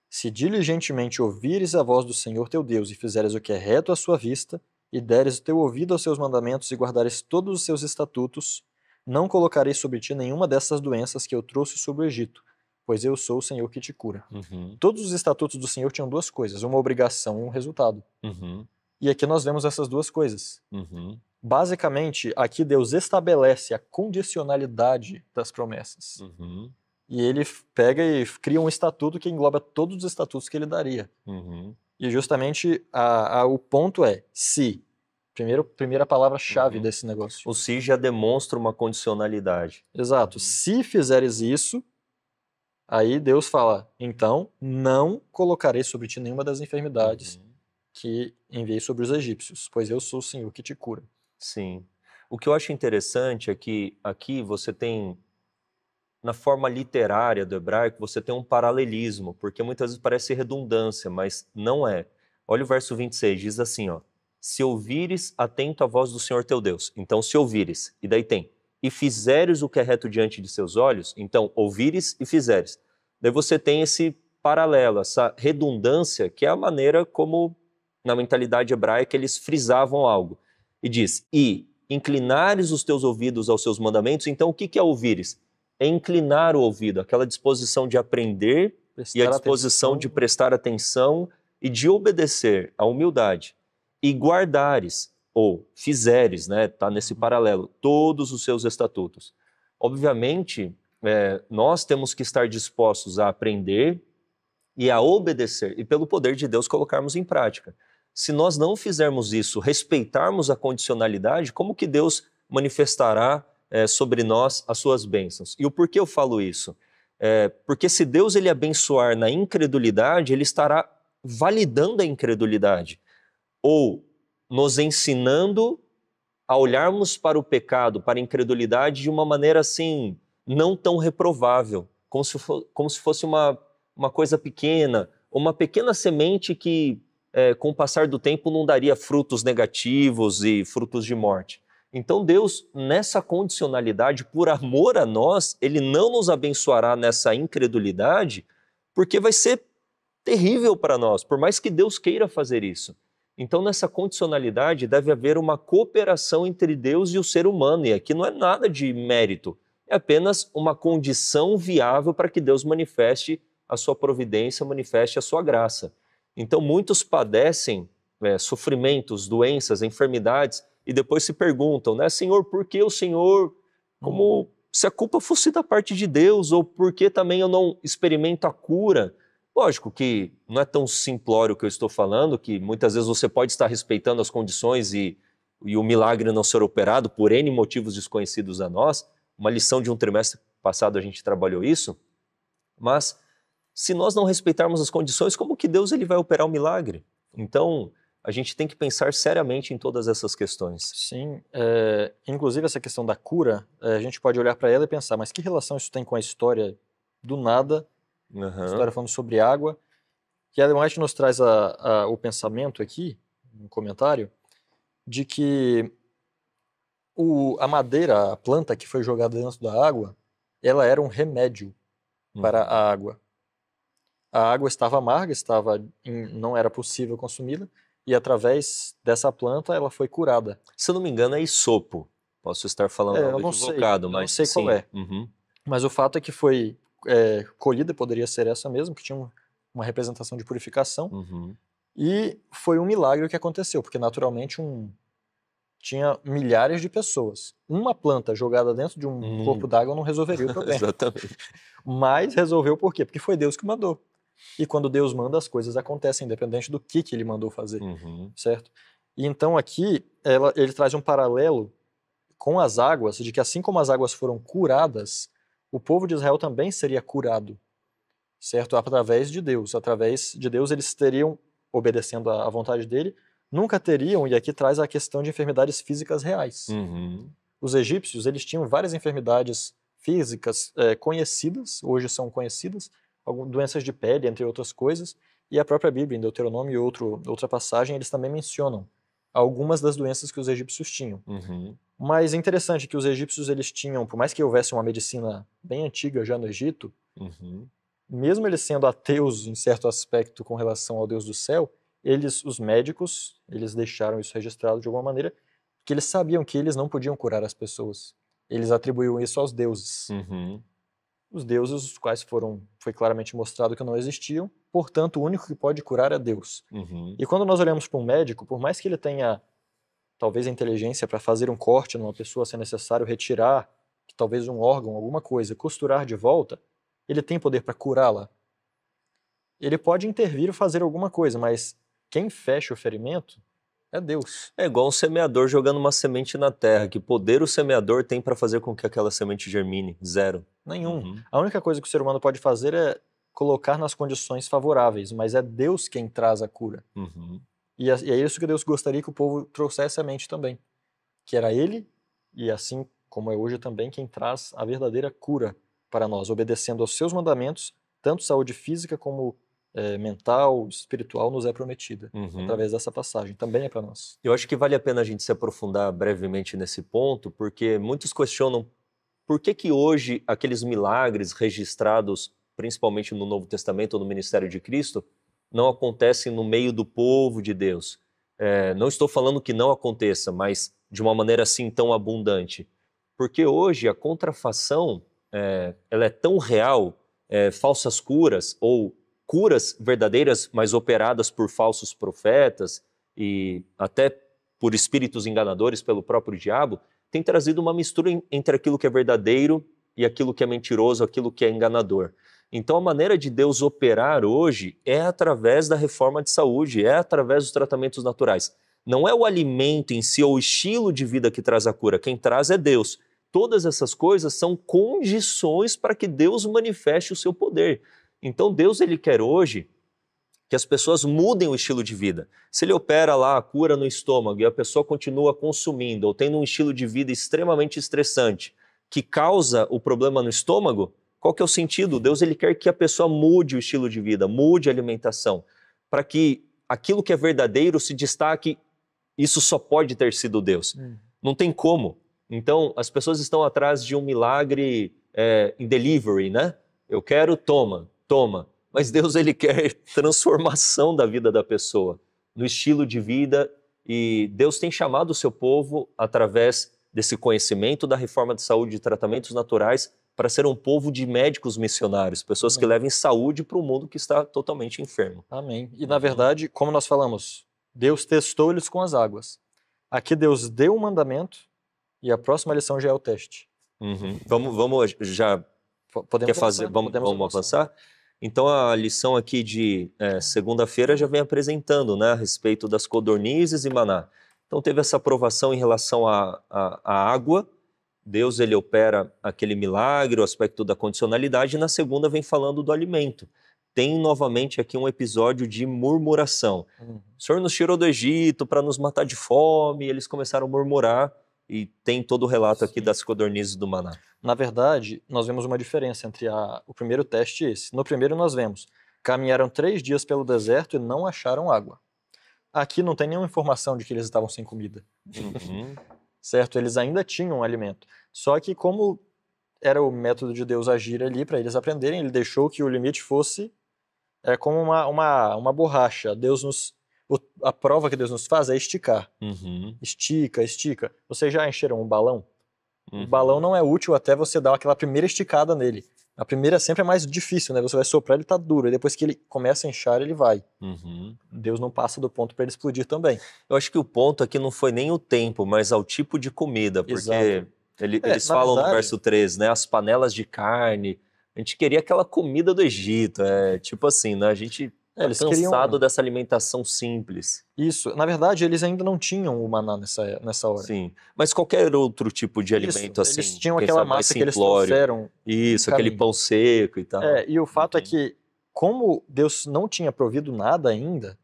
se diligentemente ouvires a voz do Senhor teu Deus e fizeres o que é reto à sua vista, e deres o teu ouvido aos seus mandamentos e guardares todos os seus estatutos, não colocarei sobre ti nenhuma dessas doenças que eu trouxe sobre o Egito, pois eu sou o Senhor que te cura. Uhum. Todos os estatutos do Senhor tinham duas coisas, uma obrigação e um resultado. Uhum. E aqui nós vemos essas duas coisas. Uhum. Basicamente, aqui Deus estabelece a condicionalidade das promessas. Uhum. E ele pega e cria um estatuto que engloba todos os estatutos que ele daria. Uhum. E justamente o ponto é se. Primeira palavra-chave desse negócio. O se já demonstra uma condicionalidade. Exato. Se fizeres isso, aí Deus fala, então não colocarei sobre ti nenhuma das enfermidades que enviei sobre os egípcios, pois eu sou o Senhor que te cura. Sim. O que eu acho interessante é que aqui você tem, na forma literária do hebraico, você tem um paralelismo, porque muitas vezes parece redundância, mas não é. Olha o verso 26, diz assim, ó: se ouvires atento à voz do Senhor teu Deus. Então, se ouvires, e daí tem, e fizeres o que é reto diante de seus olhos, então, ouvires e fizeres. Daí você tem esse paralelo, essa redundância, que é a maneira como, na mentalidade hebraica, eles frisavam algo. E diz, e inclinares os teus ouvidos aos seus mandamentos, então o que é ouvires? É inclinar o ouvido, aquela disposição de aprender e a disposição de prestar atenção e de obedecer, a humildade. E guardares, ou fizeres, né, tá nesse paralelo, todos os seus estatutos. Obviamente, nós temos que estar dispostos a aprender e a obedecer, e pelo poder de Deus colocarmos em prática. Se nós não fizermos isso, respeitarmos a condicionalidade, como que Deus manifestará sobre nós as suas bênçãos? E o porquê eu falo isso? Porque se Deus ele abençoar na incredulidade, ele estará validando a incredulidade, ou nos ensinando a olharmos para o pecado, para a incredulidade de uma maneira assim, não tão reprovável, como se fosse uma coisa pequena, uma pequena semente que com o passar do tempo não daria frutos negativos e frutos de morte. Então Deus, nessa condicionalidade, por amor a nós, ele não nos abençoará nessa incredulidade, porque vai ser terrível para nós, por mais que Deus queira fazer isso. Então nessa condicionalidade deve haver uma cooperação entre Deus e o ser humano, e aqui não é nada de mérito, é apenas uma condição viável para que Deus manifeste a sua providência, manifeste a sua graça. Então muitos padecem sofrimentos, doenças, enfermidades, e depois se perguntam, né, Senhor, por que o Senhor, como se a culpa fosse da parte de Deus, ou por que também eu não experimento a cura? Lógico que não é tão simplório o que eu estou falando, que muitas vezes você pode estar respeitando as condições e o milagre não ser operado por N motivos desconhecidos a nós. Uma lição de um trimestre passado a gente trabalhou isso, mas se nós não respeitarmos as condições, como que Deus ele vai operar o milagre? Então, a gente tem que pensar seriamente em todas essas questões. Sim, inclusive essa questão da cura, a gente pode olhar para ela e pensar, mas que relação isso tem com a história do nada, a história falando sobre água? Que Ellen White nos traz o pensamento aqui, um comentário, de que a madeira, a planta que foi jogada dentro da água, ela era um remédio para a água. A água estava amarga, não era possível consumi-la, e através dessa planta ela foi curada. Se eu não me engano é isopo, posso estar falando algo equivocado, mas não sei qual é. Mas o fato é que foi colhida, poderia ser essa mesmo, que tinha uma representação de purificação, e foi um milagre que aconteceu, porque naturalmente tinha milhares de pessoas. Uma planta jogada dentro de um corpo d'água não resolveria o problema. Exatamente. Mas resolveu por quê? Porque foi Deus que mandou. e quando Deus manda, as coisas acontecem, independente do que ele mandou fazer, certo? E então aqui ele traz um paralelo com as águas, de que assim como as águas foram curadas, o povo de Israel também seria curado, certo? Através de Deus. Através de Deus eles teriam, obedecendo à vontade dele, nunca teriam, e aqui traz a questão de enfermidades físicas reais. Os egípcios, eles tinham várias enfermidades físicas conhecidas, hoje são conhecidas, algumas doenças de pele, entre outras coisas, e a própria Bíblia, em Deuteronômio e outra passagem, eles também mencionam algumas das doenças que os egípcios tinham. Mas é interessante que os egípcios, eles tinham, por mais que houvesse uma medicina bem antiga já no Egito, mesmo eles sendo ateus em certo aspecto com relação ao Deus do céu, os médicos, eles deixaram isso registrado de alguma maneira, que eles sabiam que eles não podiam curar as pessoas. Eles atribuíam isso aos deuses. Os deuses, os quais foi claramente mostrado que não existiam, portanto, o único que pode curar é Deus. E quando nós olhamos para um médico, por mais que ele tenha talvez a inteligência para fazer um corte numa pessoa, se é necessário retirar talvez um órgão, alguma coisa, costurar de volta, ele tem poder para curá-la. Ele pode intervir e fazer alguma coisa, mas quem fecha o ferimento é Deus. É igual um semeador jogando uma semente na terra. Que poder o semeador tem para fazer com que aquela semente germine? Zero. Nenhum. A única coisa que o ser humano pode fazer é colocar nas condições favoráveis, mas é Deus quem traz a cura. E é isso que Deus gostaria que o povo trouxesse à mente também. Que era Ele, e assim como é hoje também, quem traz a verdadeira cura para nós, obedecendo aos seus mandamentos, tanto saúde física como mental, espiritual, nos é prometida, através dessa passagem. Também é para nós. Eu acho que vale a pena a gente se aprofundar brevemente nesse ponto, porque muitos questionam por que hoje aqueles milagres registrados, principalmente no Novo Testamento ou no ministério de Cristo, não acontecem no meio do povo de Deus. Não estou falando que não aconteça, mas de uma maneira assim tão abundante. Porque hoje a contrafação ela é tão real, falsas curas ou curas verdadeiras, mas operadas por falsos profetas e até por espíritos enganadores pelo próprio diabo, tem trazido uma mistura entre aquilo que é verdadeiro e aquilo que é mentiroso, aquilo que é enganador. Então a maneira de Deus operar hoje é através da reforma de saúde, é através dos tratamentos naturais. Não é o alimento em si ou o estilo de vida que traz a cura, quem traz é Deus. Todas essas coisas são condições para que Deus manifeste o seu poder. Então Deus ele quer hoje que as pessoas mudem o estilo de vida. Se ele opera lá a cura no estômago e a pessoa continua consumindo ou tendo um estilo de vida extremamente estressante que causa o problema no estômago, qual que é o sentido? Deus ele quer que a pessoa mude o estilo de vida, mude a alimentação, para que aquilo que é verdadeiro se destaque. Isso só pode ter sido Deus. Não tem como. Então as pessoas estão atrás de um milagre em delivery, né? Eu quero, toma. Mas Deus ele quer transformação da vida da pessoa, no estilo de vida, e Deus tem chamado o seu povo através desse conhecimento da reforma de saúde e tratamentos naturais para ser um povo de médicos missionários, pessoas que levem saúde para um mundo que está totalmente enfermo. Amém. E na verdade, como nós falamos, Deus testou eles com as águas. Aqui Deus deu um mandamento e a próxima lição já é o teste. Vamos já... Podemos Vamos avançar? Então a lição aqui de segunda-feira já vem apresentando, né, a respeito das codornizes e maná. Então teve essa aprovação em relação à água. Deus ele opera aquele milagre, o aspecto da condicionalidade, e na segunda vem falando do alimento. Tem novamente aqui um episódio de murmuração. O Senhor nos tirou do Egito para nos matar de fome, e eles começaram a murmurar, e tem todo o relato aqui das codornizes e do maná. Na verdade, nós vemos uma diferença entre o primeiro teste e esse. No primeiro nós vemos, caminharam 3 dias pelo deserto e não acharam água. Aqui não tem nenhuma informação de que eles estavam sem comida. Certo? Eles ainda tinham alimento. Só que como era o método de Deus agir ali para eles aprenderem, ele deixou que o limite fosse como uma borracha. A prova que Deus nos faz é esticar. Estica. Vocês já encheram um balão? O balão não é útil até você dar aquela primeira esticada nele. A primeira sempre é mais difícil, né? Você vai soprar, ele tá duro. E depois que ele começa a inchar, ele vai. Deus não passa do ponto para ele explodir também. Eu acho que o ponto aqui não foi nem o tempo, mas ao tipo de comida. Porque eles falam no verso 13, né? As panelas de carne, A gente queria aquela comida do Egito, tipo assim, né? A gente tá Eles cansado queriam dessa alimentação simples. isso. Na verdade, eles ainda não tinham o maná nessa hora. Sim, mas qualquer outro tipo de Isso, alimento eles assim, tinham quem aquela sabe mais massa que eles simplório. trouxeram Isso, no aquele caminho. pão seco e tal. E o fato é que, como Deus não tinha provido nada ainda,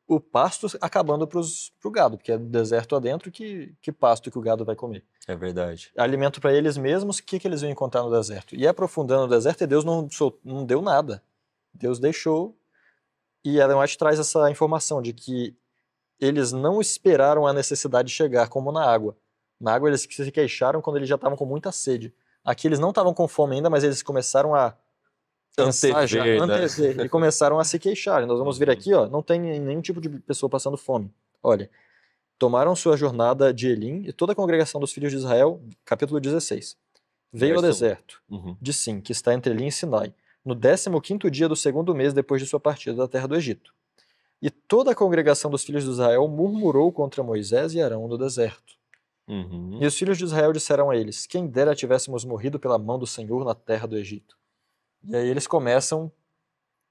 o pasto acabando pro gado, porque é do deserto adentro que pasto que o gado vai comer. É verdade. Alimento para eles mesmos, o que eles iam encontrar no deserto? E aprofundando no deserto, e Deus não deu nada. Deus deixou, e Ellen White traz essa informação de que eles não esperaram a necessidade chegar, como na água. Na água eles se queixaram quando eles já estavam com muita sede. Aqui eles não estavam com fome ainda, mas eles começaram a pensar já, Antever, né? antever, e começaram a se queixar. Nós vamos ver aqui, ó, não tem nenhum tipo de pessoa passando fome. Olha, tomaram sua jornada de Elim e toda a congregação dos filhos de Israel, capítulo 16. Veio ao Verso deserto Uhum. de Sim, que está entre Elim e Sinai, no 15º dia do segundo mês depois de sua partida da terra do Egito. E toda a congregação dos filhos de Israel murmurou contra Moisés e Arão no deserto. Uhum. E os filhos de Israel disseram a eles: quem dera tivéssemos morrido pela mão do Senhor na terra do Egito. E aí eles começam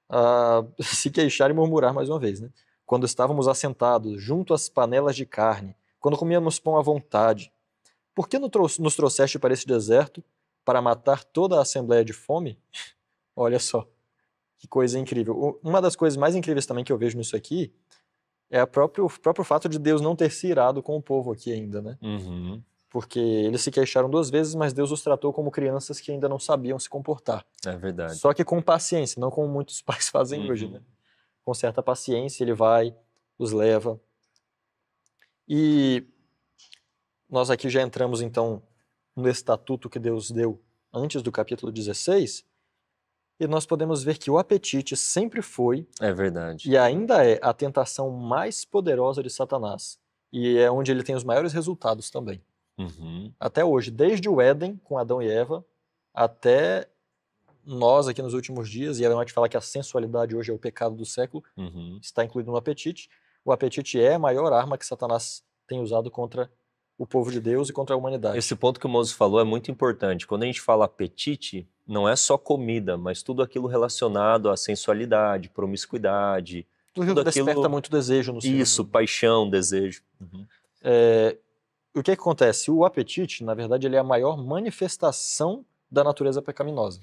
a se queixar e murmurar mais uma vez, né? Quando estávamos assentados junto às panelas de carne, quando comíamos pão à vontade, por que nos trouxeste para esse deserto para matar toda a assembleia de fome? Olha só, que coisa incrível. Uma das coisas mais incríveis também que eu vejo nisso aqui é o próprio fato de Deus não ter se irado com o povo aqui ainda, né? Uhum. Porque eles se queixaram 2 vezes, mas Deus os tratou como crianças que ainda não sabiam se comportar. É verdade. Só que com paciência, não como muitos pais fazem hoje, né? Com certa paciência, ele vai, os leva. E nós aqui já entramos, então, no estatuto que Deus deu antes do capítulo 16, e nós podemos ver que o apetite sempre foi É verdade. e ainda é a tentação mais poderosa de Satanás. E é onde ele tem os maiores resultados também. Uhum. Até hoje, desde o Éden, com Adão e Eva, até nós aqui nos últimos dias, e Ellen White fala que a sensualidade hoje é o pecado do século, Uhum. está incluído no apetite. O apetite é a maior arma que Satanás tem usado contra o povo de Deus e contra a humanidade. Esse ponto que o Moses falou é muito importante. Quando a gente fala apetite, não é só comida, mas tudo aquilo relacionado à sensualidade, promiscuidade, Tudo desperta muito desejo no ser Isso, humano. paixão, desejo. Uhum. O que acontece? O apetite, na verdade, ele é a maior manifestação da natureza pecaminosa,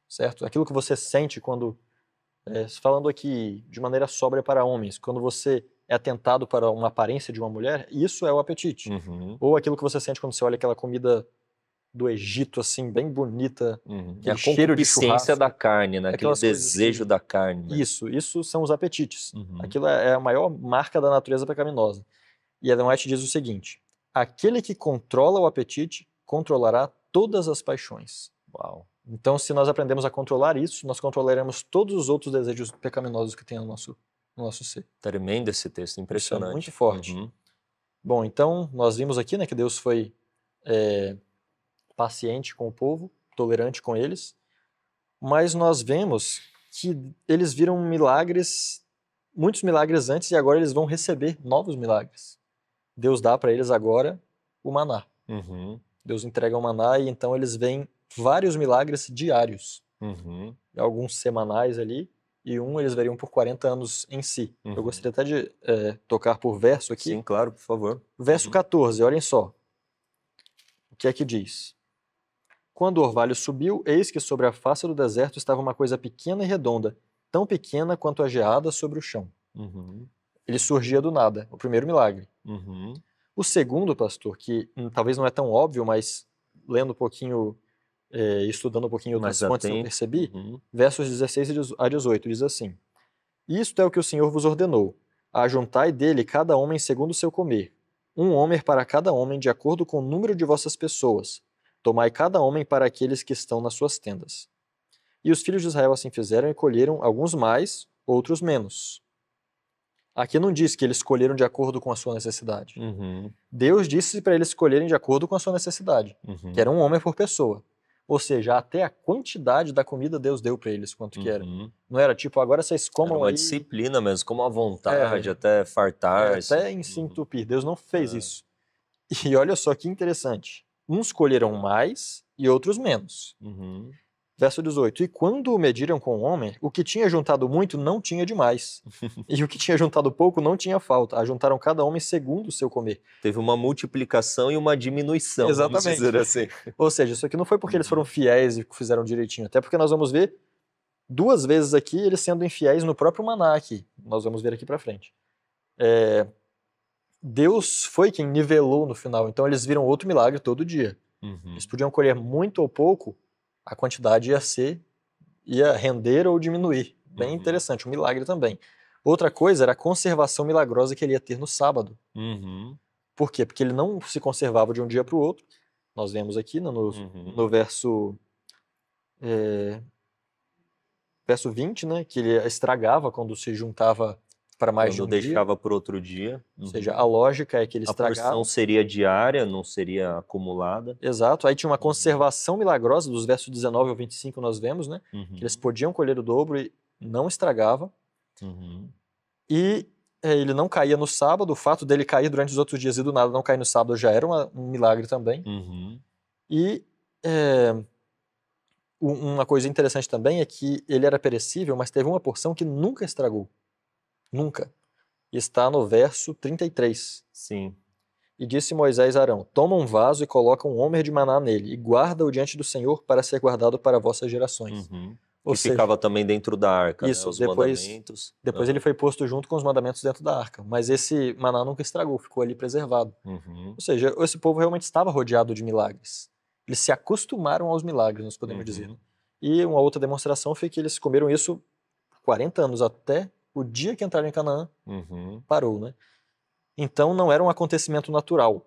certo? Aquilo que você sente quando, falando aqui de maneira sóbria para homens, quando você é atentado para uma aparência de uma mulher, isso é o apetite. Uhum. Ou aquilo que você sente quando você olha aquela comida do Egito, assim, bem bonita, Uhum. aquele A cheiro de concupiscência churrasco. da carne, né? Aquele Aquelas coisas desejo assim. da carne. Né? Isso são os apetites. Uhum. Aquilo é a maior marca da natureza pecaminosa. E Ellen White diz o seguinte: aquele que controla o apetite controlará todas as paixões. Uau. Então, se nós aprendemos a controlar isso, nós controlaremos todos os outros desejos pecaminosos que tem no nosso ser. Tremendo esse texto, impressionante. Isso é muito forte. Uhum. Bom, então, nós vimos aqui, né, que Deus foi paciente com o povo, tolerante com eles, mas nós vemos que eles viram milagres, muitos milagres antes, e agora eles vão receber novos milagres. Deus dá para eles agora o maná. Uhum. Deus entrega o maná e então eles veem vários milagres diários. Uhum. Alguns semanais ali, e eles veriam por 40 anos em si. Uhum. Eu gostaria até de tocar por verso aqui. Sim, claro, por favor. Verso 14, olhem só. O que é que diz? Quando o orvalho subiu, eis que sobre a face do deserto estava uma coisa pequena e redonda, tão pequena quanto a geada sobre o chão. Uhum. Ele surgia do nada, o primeiro milagre. Uhum. O segundo, pastor, que talvez não é tão óbvio, mas lendo um pouquinho, estudando um pouquinho outras Mais fontes eu atento. percebi, Uhum. versos 16 a 18, diz assim: Isto é o que o Senhor vos ordenou, ajuntai dele cada homem segundo o seu comer, um homem para cada homem de acordo com o número de vossas pessoas, tomai cada homem para aqueles que estão nas suas tendas. E os filhos de Israel assim fizeram e colheram alguns mais, outros menos. Aqui não diz que eles escolheram de acordo com a sua necessidade. Uhum. Deus disse para eles escolherem de acordo com a sua necessidade, Uhum. que era um homem por pessoa. Ou seja, até a quantidade da comida Deus deu para eles, quanto que era. Uhum. Não era tipo, agora vocês Era comam uma aí, disciplina mesmo, como a vontade, até fartar-se. até em se Uhum. entupir. Deus não fez isso. E olha só que interessante. Uns colheram mais e outros menos. Uhum. Verso 18. E quando o mediram com o homem, o que tinha juntado muito não tinha demais. E o que tinha juntado pouco não tinha falta. Ajuntaram cada homem segundo o seu comer. Teve uma multiplicação e uma diminuição, vamos Exatamente. dizer assim. Ou seja, isso aqui não foi porque eles foram fiéis e fizeram direitinho. Até porque nós vamos ver 2 vezes aqui eles sendo infiéis no próprio maná aqui. Nós vamos ver aqui pra frente. Deus foi quem nivelou no final. Então eles viram outro milagre todo dia. Eles podiam colher muito ou pouco, a quantidade ia render ou diminuir. Bem interessante, um milagre também. Outra coisa era a conservação milagrosa que ele ia ter no sábado. Por quê? Porque ele não se conservava de um dia para o outro. Nós vemos aqui no verso 20, né, que ele estragava quando se juntava para mais de um dia. Quando deixava por outro dia. Ou seja, a lógica é que ele estragava. A porção seria diária, não seria acumulada. Exato. Aí tinha uma conservação milagrosa, dos versos 19 ao 25 nós vemos, né? Que eles podiam colher o dobro e não estragava. E ele não caía no sábado. O fato dele cair durante os outros dias e do nada não cair no sábado já era um milagre também. E uma coisa interessante também é que ele era perecível, mas teve uma porção que nunca estragou. Nunca. Está no verso 33. Sim. E disse Moisés a Arão: toma um vaso e coloca um homer de maná nele, e guarda-o diante do Senhor para ser guardado para vossas gerações. Que ficava também dentro da arca, isso, né? Os depois mandamentos. Depois ele foi posto junto com os mandamentos dentro da arca. Mas esse maná nunca estragou, ficou ali preservado. Ou seja, esse povo realmente estava rodeado de milagres. Eles se acostumaram aos milagres, nós podemos dizer. E uma outra demonstração foi que eles comeram isso 40 anos, até o dia que entraram em Canaã, parou, né? Então não era um acontecimento natural.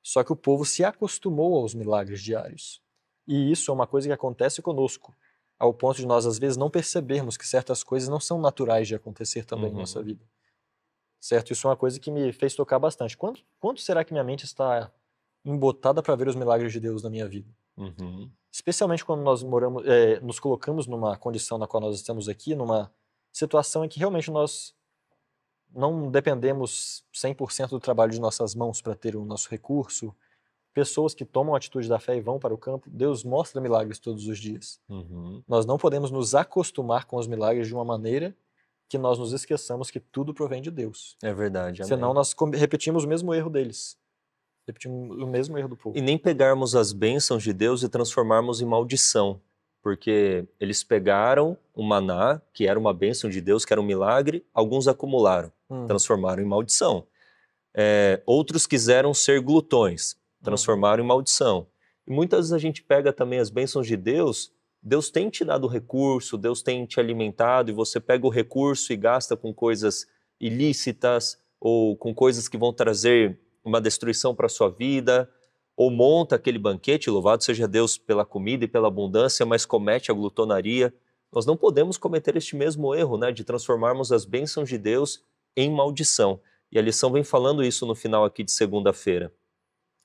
Só que o povo se acostumou aos milagres diários. E isso é uma coisa que acontece conosco, ao ponto de nós às vezes não percebermos que certas coisas não são naturais de acontecer também na nossa vida. Certo? Isso é uma coisa que me fez tocar bastante. Quanto será que minha mente está embotada para ver os milagres de Deus na minha vida? Especialmente quando nós nos colocamos numa condição na qual nós estamos aqui, numa situação em que realmente nós não dependemos 100% do trabalho de nossas mãos para ter o nosso recurso. Pessoas que tomam a atitude da fé e vão para o campo, Deus mostra milagres todos os dias. Nós não podemos nos acostumar com os milagres de uma maneira que nós nos esqueçamos que tudo provém de Deus. É verdade. Senão nós repetimos o mesmo erro deles. Repetimos o mesmo erro do povo. E nem pegarmos as bênçãos de Deus e transformarmos em maldição. Porque eles pegaram o maná, que era uma bênção de Deus, que era um milagre, alguns acumularam, transformaram em maldição. Outros quiseram ser glutões, transformaram em maldição. E muitas vezes a gente pega também as bênçãos de Deus, Deus tem te dado recurso, Deus tem te alimentado, e você pega o recurso e gasta com coisas ilícitas, ou com coisas que vão trazer uma destruição para a sua vida, ou monta aquele banquete, louvado seja Deus pela comida e pela abundância, mas comete a glutonaria. Nós não podemos cometer este mesmo erro, né, de transformarmos as bênçãos de Deus em maldição. E a lição vem falando isso no final aqui de segunda-feira.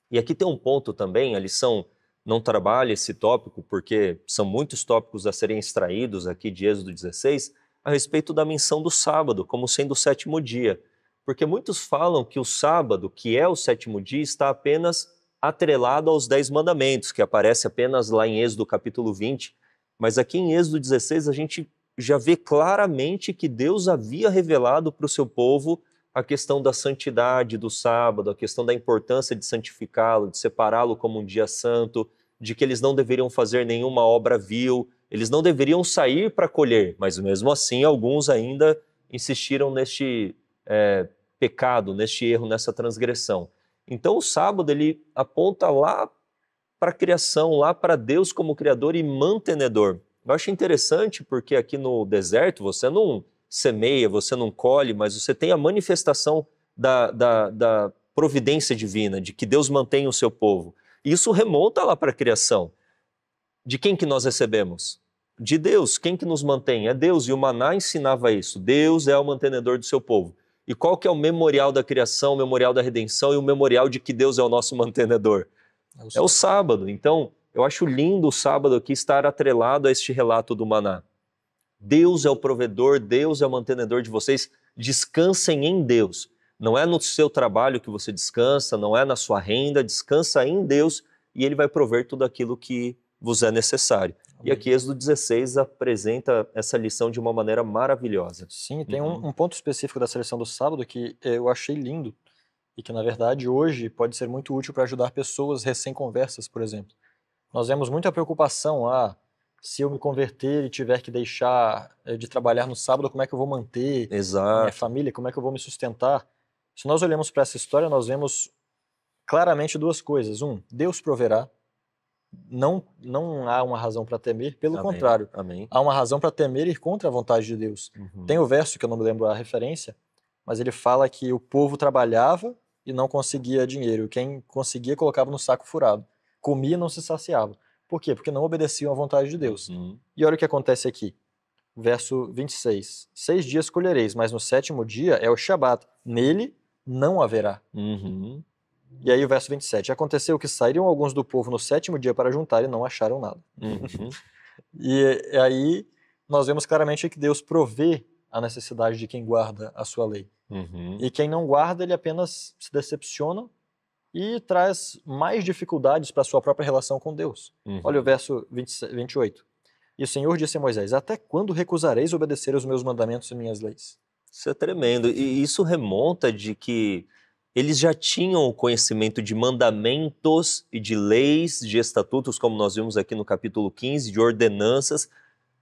E aqui tem um ponto também, a lição não trabalha esse tópico, porque são muitos tópicos a serem extraídos aqui de Êxodo 16, a respeito da menção do sábado, como sendo o 7º dia. Porque muitos falam que o sábado, que é o 7º dia, está apenas atrelado aos 10 mandamentos, que aparece apenas lá em Êxodo capítulo 20, mas aqui em Êxodo 16 a gente já vê claramente que Deus havia revelado para o seu povo a questão da santidade do sábado, a questão da importância de santificá-lo, de separá-lo como um dia santo, de que eles não deveriam fazer nenhuma obra vil, eles não deveriam sair para colher, mas mesmo assim alguns ainda insistiram neste pecado, neste erro, nessa transgressão. Então o sábado ele aponta lá para a criação, lá para Deus como criador e mantenedor. Eu acho interessante porque aqui no deserto você não semeia, você não colhe, mas você tem a manifestação da providência divina, de que Deus mantém o seu povo. Isso remonta lá para a criação. De quem que nós recebemos? De Deus. Quem que nos mantém? É Deus. E o maná ensinava isso. Deus é o mantenedor do seu povo. E qual que é o memorial da criação, o memorial da redenção e o memorial de que Deus é o nosso mantenedor? É o sábado. Então, eu acho lindo o sábado aqui estar atrelado a este relato do maná. Deus é o provedor, Deus é o mantenedor de vocês. Descansem em Deus. Não é no seu trabalho que você descansa, não é na sua renda, descansa em Deus e Ele vai prover tudo aquilo que vos é necessário. E aqui Êxodo 16 apresenta essa lição de uma maneira maravilhosa. Sim, tem um ponto específico dessa lição do sábado que eu achei lindo e que, na verdade, hoje pode ser muito útil para ajudar pessoas recém-conversas, por exemplo. Nós vemos muita preocupação, se eu me converter e tiver que deixar de trabalhar no sábado, como é que eu vou manter minha Exato. família, como é que eu vou me sustentar? Se nós olhamos para essa história, nós vemos claramente duas coisas. Deus proverá. Não há uma razão para temer, pelo Amém. contrário, Amém. há uma razão para temer e ir contra a vontade de Deus. Tem o verso que eu não me lembro a referência, mas ele fala que o povo trabalhava e não conseguia dinheiro. Quem conseguia colocava no saco furado. Comia e não se saciava. Por quê? Porque não obedeciam à vontade de Deus. E olha o que acontece aqui. Verso 26. 6 dias colhereis, mas no 7º dia é o Shabat. Nele não haverá. E aí o verso 27. Aconteceu que saíram alguns do povo no 7º dia para juntar e não acharam nada. E aí nós vemos claramente que Deus provê a necessidade de quem guarda a sua lei. E quem não guarda, ele apenas se decepciona e traz mais dificuldades para a sua própria relação com Deus. Olha o verso 28. E o Senhor disse a Moisés: até quando recusareis obedecer os meus mandamentos e minhas leis? Isso é tremendo. E isso remonta de que eles já tinham o conhecimento de mandamentos e de leis, de estatutos, como nós vimos aqui no capítulo 15, de ordenanças,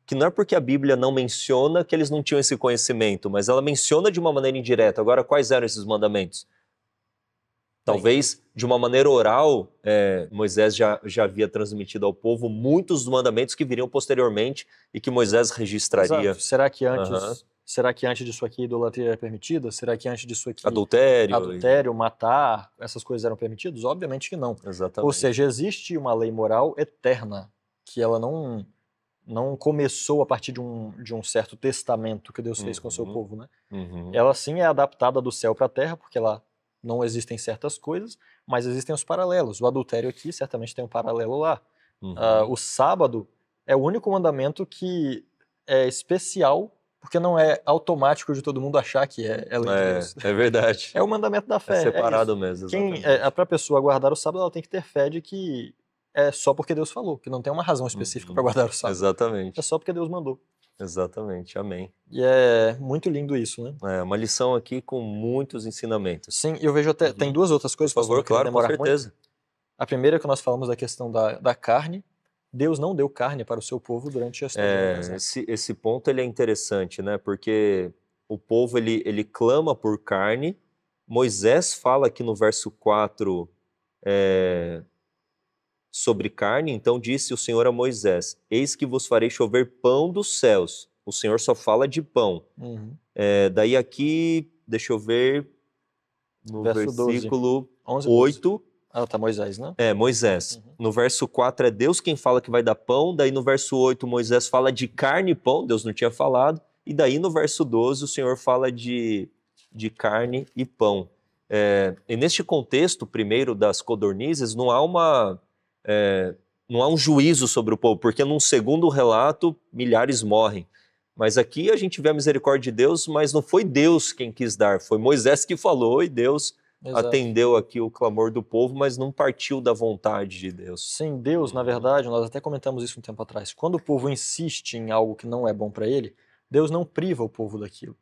que não é porque a Bíblia não menciona que eles não tinham esse conhecimento, mas ela menciona de uma maneira indireta. Agora, quais eram esses mandamentos? Talvez, de uma maneira oral, Moisés já havia transmitido ao povo muitos dos mandamentos que viriam posteriormente e que Moisés registraria. Exato. Será que antes disso aqui idolatria era permitida? Será que antes disso aqui adultério, matar, essas coisas eram permitidas? Obviamente que não. Exatamente. Ou seja, existe uma lei moral eterna, que ela não começou a partir de um certo testamento que Deus fez com o seu povo, né? Ela sim é adaptada do céu para a terra, porque lá não existem certas coisas, mas existem os paralelos. O adultério aqui certamente tem um paralelo lá. O sábado é o único mandamento que é especial, porque não é automático de todo mundo achar que é lei de Deus. É verdade. É o mandamento da fé. É separado mesmo, exatamente. Para a pessoa guardar o sábado, ela tem que ter fé de que é só porque Deus falou, que não tem uma razão específica para guardar o sábado. Exatamente. É só porque Deus mandou. Exatamente, amém. E é muito lindo isso, né? É uma lição aqui com muitos ensinamentos. Sim, eu vejo até, tem duas outras coisas, por favor, claro, com certeza. Muito. A primeira é que nós falamos da questão da carne. Deus não deu carne para o seu povo durante a história. Esse ponto ele é interessante, né? Porque o povo ele clama por carne. Moisés fala aqui no verso 4 sobre carne. Então disse o Senhor a Moisés: eis que vos farei chover pão dos céus. O Senhor só fala de pão. Daí aqui, deixa eu ver, no versículo 11, 8... tá, Moisés, né? Moisés. No verso 4 é Deus quem fala que vai dar pão, daí no verso 8 Moisés fala de carne e pão, Deus não tinha falado, e daí no verso 12 o Senhor fala de carne e pão. E neste contexto, primeiro, das codornizes, não há um juízo sobre o povo, porque num segundo relato milhares morrem. Mas aqui a gente vê a misericórdia de Deus, mas não foi Deus quem quis dar, foi Moisés que falou e Deus atendeu aqui o clamor do povo, mas não partiu da vontade de Deus. Sim, Deus, na verdade, nós até comentamos isso um tempo atrás, quando o povo insiste em algo que não é bom para ele, Deus não priva o povo daquilo.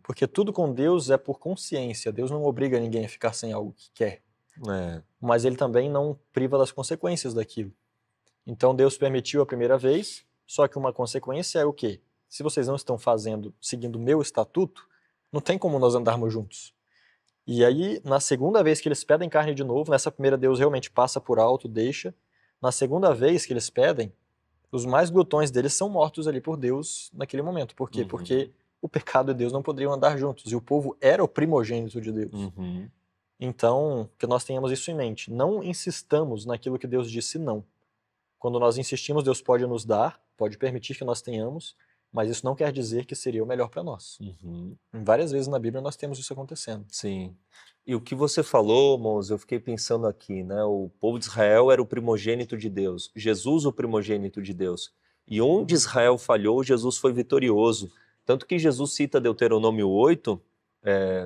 Porque tudo com Deus é por consciência, Deus não obriga ninguém a ficar sem algo que quer. Mas ele também não priva das consequências daquilo. Então Deus permitiu a primeira vez, só que uma consequência é o quê? Se vocês não estão seguindo o meu estatuto, não tem como nós andarmos juntos. E aí, na segunda vez que eles pedem carne de novo, nessa primeira Deus realmente passa por alto, deixa. Na segunda vez que eles pedem, os mais glutões deles são mortos ali por Deus naquele momento. Por quê? Porque o pecado e Deus não poderiam andar juntos. E o povo era o primogênito de Deus. Então, que nós tenhamos isso em mente. Não insistamos naquilo que Deus disse não. Quando nós insistimos, Deus pode nos dar, pode permitir que nós tenhamos, mas isso não quer dizer que seria o melhor para nós. Várias vezes na Bíblia nós temos isso acontecendo. Sim. E o que você falou, Mons, eu fiquei pensando aqui, né? O povo de Israel era o primogênito de Deus, Jesus o primogênito de Deus. E onde Israel falhou, Jesus foi vitorioso. Tanto que Jesus cita Deuteronômio 8,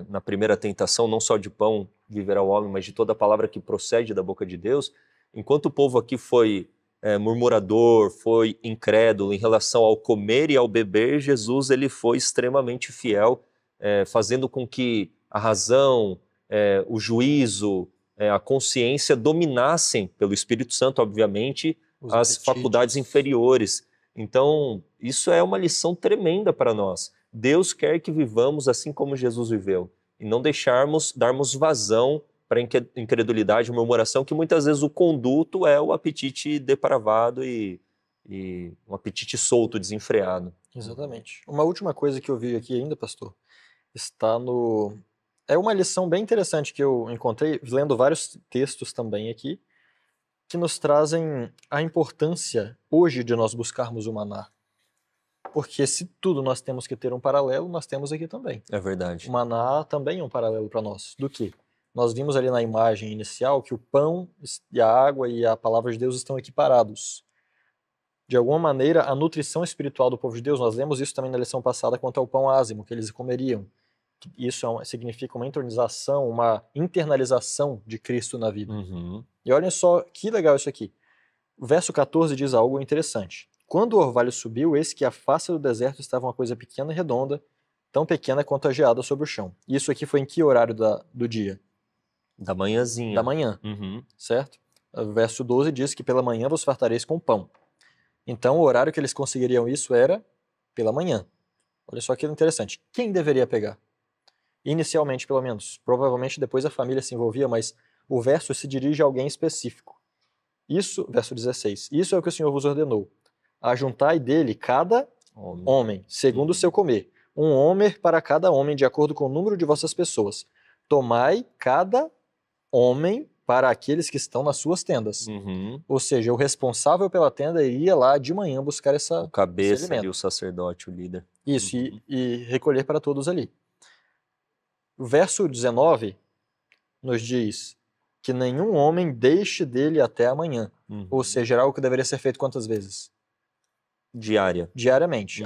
na primeira tentação, não só de pão viverá o homem, mas de toda a palavra que procede da boca de Deus. Enquanto o povo aqui foi murmurador, foi incrédulo em relação ao comer e ao beber, Jesus ele foi extremamente fiel, fazendo com que a razão, o juízo, a consciência dominassem, pelo Espírito Santo, obviamente, as faculdades inferiores. Então, isso é uma lição tremenda para nós. Deus quer que vivamos assim como Jesus viveu, e não darmos vazão para a incredulidade e murmuração, que muitas vezes o conduto é o apetite depravado e um apetite solto, desenfreado. Exatamente. Uma última coisa que eu vi aqui ainda, pastor, está no... É uma lição bem interessante que eu encontrei, lendo vários textos também aqui, que nos trazem a importância hoje de nós buscarmos o maná. Porque se tudo nós temos que ter um paralelo, nós temos aqui também. É verdade. O maná também é um paralelo para nós. Do que? Nós vimos ali na imagem inicial que o pão e a água e a palavra de Deus estão equiparados. De alguma maneira, a nutrição espiritual do povo de Deus, nós lemos isso também na lição passada quanto ao pão ázimo, que eles comeriam. Isso significa uma entronização, uma internalização de Cristo na vida. Uhum. E olhem só que legal isso aqui. O verso 14 diz algo interessante. Quando o orvalho subiu, eis que a face do deserto estava uma coisa pequena e redonda, tão pequena quanto a geada sobre o chão. Isso aqui foi em que horário do dia? Da manhãzinha. Da manhã, certo? O verso 12 diz que pela manhã vos fartareis com pão. Então o horário que eles conseguiriam isso era pela manhã. Olha só que interessante. Quem deveria pegar? Inicialmente, pelo menos. Provavelmente depois a família se envolvia, mas o verso se dirige a alguém específico. Isso, verso 16. Isso é o que o Senhor vos ordenou. Ajuntai dele cada homem, segundo o seu comer. Um homer para cada homem, de acordo com o número de vossas pessoas. Tomai cada homem para aqueles que estão nas suas tendas. Ou seja, o responsável pela tenda iria lá de manhã buscar esse cabeça alimento. E o sacerdote, o líder. Isso, e recolher para todos ali. O verso 19 nos diz que nenhum homem deixe dele até amanhã. Ou seja, era algo que deveria ser feito quantas vezes? Diariamente.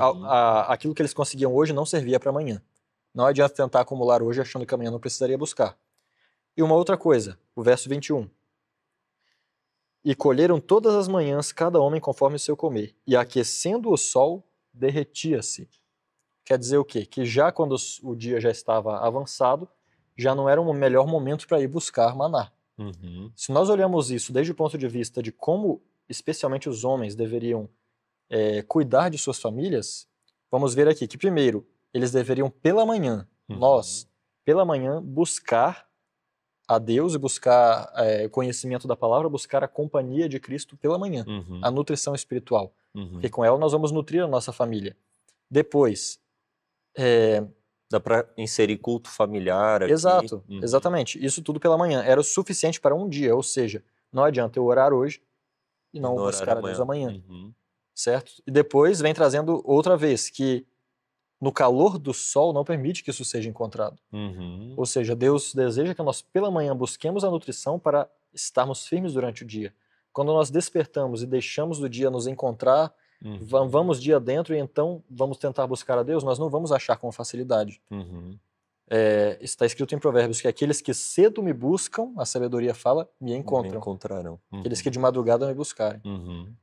Aquilo que eles conseguiam hoje não servia para amanhã. Não adianta tentar acumular hoje achando que amanhã não precisaria buscar. E uma outra coisa, o verso 21. E colheram todas as manhãs cada homem conforme o seu comer, e aquecendo o sol, derretia-se. Quer dizer o quê? Que já quando o dia já estava avançado, já não era um melhor momento para ir buscar maná. Se nós olhamos isso desde o ponto de vista de como, especialmente os homens, deveriam cuidar de suas famílias, vamos ver aqui que, primeiro, eles deveriam pela manhã, nós, pela manhã, buscar a Deus e buscar conhecimento da palavra, buscar a companhia de Cristo pela manhã, a nutrição espiritual, porque com ela nós vamos nutrir a nossa família. Depois... Dá para inserir culto familiar aqui. Exato, exatamente. Isso tudo pela manhã. Era o suficiente para um dia, ou seja, não adianta eu orar hoje e não buscar a Deus amanhã. Certo? E depois vem trazendo outra vez, que no calor do sol não permite que isso seja encontrado. Ou seja, Deus deseja que nós pela manhã busquemos a nutrição para estarmos firmes durante o dia. Quando nós despertamos e deixamos o dia nos encontrar, vamos dia dentro e então vamos tentar buscar a Deus, nós não vamos achar com facilidade. Está escrito em Provérbios que aqueles que cedo me buscam, a sabedoria fala, me encontrarão. Aqueles que de madrugada me buscarem.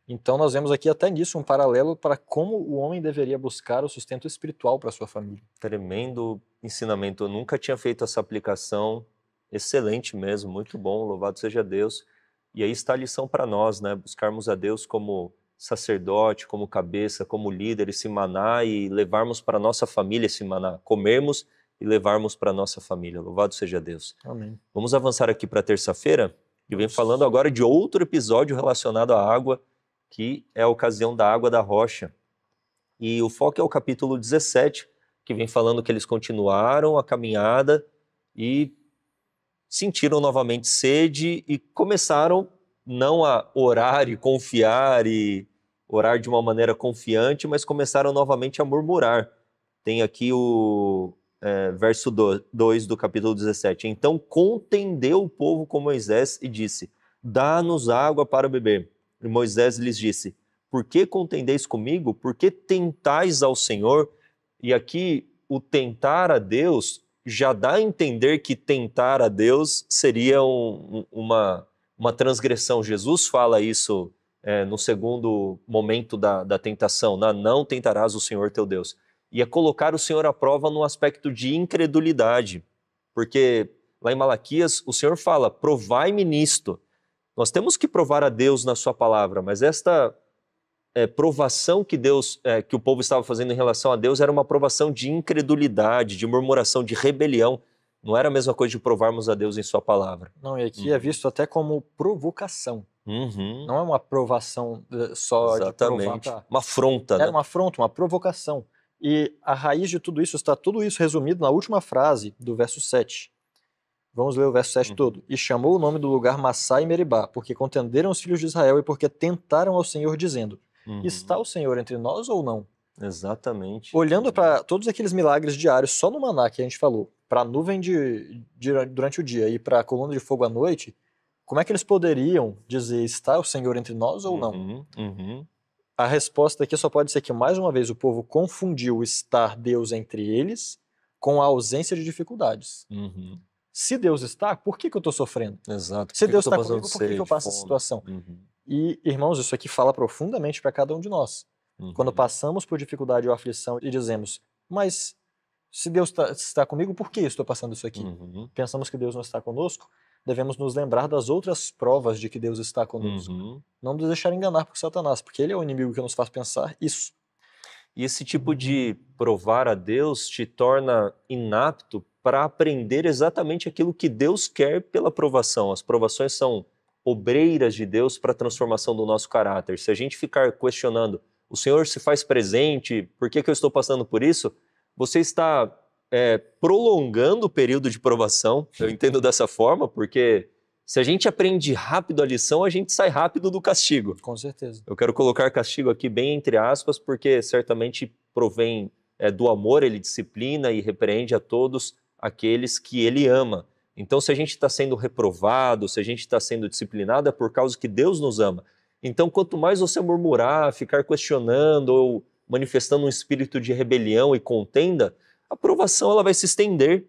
Então nós vemos aqui até nisso um paralelo para como o homem deveria buscar o sustento espiritual para a sua família. Tremendo ensinamento, eu nunca tinha feito essa aplicação, excelente mesmo, muito bom, louvado seja Deus. E aí está a lição para nós, né? Buscarmos a Deus como sacerdote, como cabeça, como líder, esse maná, e levarmos para a nossa família esse maná, comermos e levarmos para a nossa família. Louvado seja Deus. Amém. Vamos avançar aqui para terça-feira, e vem falando agora de outro episódio relacionado à água, que é a ocasião da água da rocha. E o foco é o capítulo 17, que vem falando que eles continuaram a caminhada e sentiram novamente sede e começaram não a orar e confiar e orar de uma maneira confiante, mas começaram novamente a murmurar. Tem aqui o verso 2 do capítulo 17. Então contendeu o povo com Moisés e disse: dá-nos água para beber. E Moisés lhes disse: por que contendeis comigo? Por que tentais ao Senhor? E aqui o tentar a Deus já dá a entender que tentar a Deus seria uma transgressão. Jesus fala isso no segundo momento da tentação, não tentarás o Senhor teu Deus. E é colocar o Senhor à prova no aspecto de incredulidade, porque lá em Malaquias o Senhor fala, provai-me nisto. Nós temos que provar a Deus na sua palavra, mas esta provação que que o povo estava fazendo em relação a Deus era uma provação de incredulidade, de murmuração, de rebelião. Não era a mesma coisa de provarmos a Deus em sua palavra. Não, e aqui é visto até como provocação. Não é uma provação só Exatamente. de provar. Uma afronta, né? Era uma afronta, uma provocação. E a raiz de tudo isso está tudo isso resumido na última frase do verso 7. Vamos ler o verso 7 todo. E chamou o nome do lugar Massá e Meribá, porque contenderam os filhos de Israel e porque tentaram ao Senhor, dizendo, está o Senhor entre nós ou não? Exatamente. Olhando para todos aqueles milagres diários, só no maná que a gente falou, para a nuvem durante o dia e para a coluna de fogo à noite, como é que eles poderiam dizer, está o Senhor entre nós ou não? A resposta aqui só pode ser que, mais uma vez, o povo confundiu o estar Deus entre eles com a ausência de dificuldades. Se Deus está, por que eu estou sofrendo? Exato. Se Deus está comigo, por que eu passo essa situação? E, irmãos, isso aqui fala profundamente para cada um de nós. Quando passamos por dificuldade ou aflição e dizemos, mas se Deus está comigo, por que eu estou passando isso aqui? Pensamos que Deus não está conosco, devemos nos lembrar das outras provas de que Deus está conosco. Não nos deixar enganar por Satanás, porque ele é o inimigo que nos faz pensar isso. E esse tipo de provar a Deus te torna inapto para aprender exatamente aquilo que Deus quer pela provação. As provações são obreiras de Deus para a transformação do nosso caráter. Se a gente ficar questionando, o Senhor se faz presente, por que eu estou passando por isso? Você está prolongando o período de provação, eu entendo dessa forma, porque se a gente aprende rápido a lição, a gente sai rápido do castigo. Com certeza. Eu quero colocar castigo aqui bem entre aspas, porque certamente provém do amor, ele disciplina e repreende a todos aqueles que ele ama. Então, se a gente está sendo reprovado, se a gente está sendo disciplinado, é por causa que Deus nos ama. Então, quanto mais você murmurar, ficar questionando ou manifestando um espírito de rebelião e contenda, a provação ela vai se estender.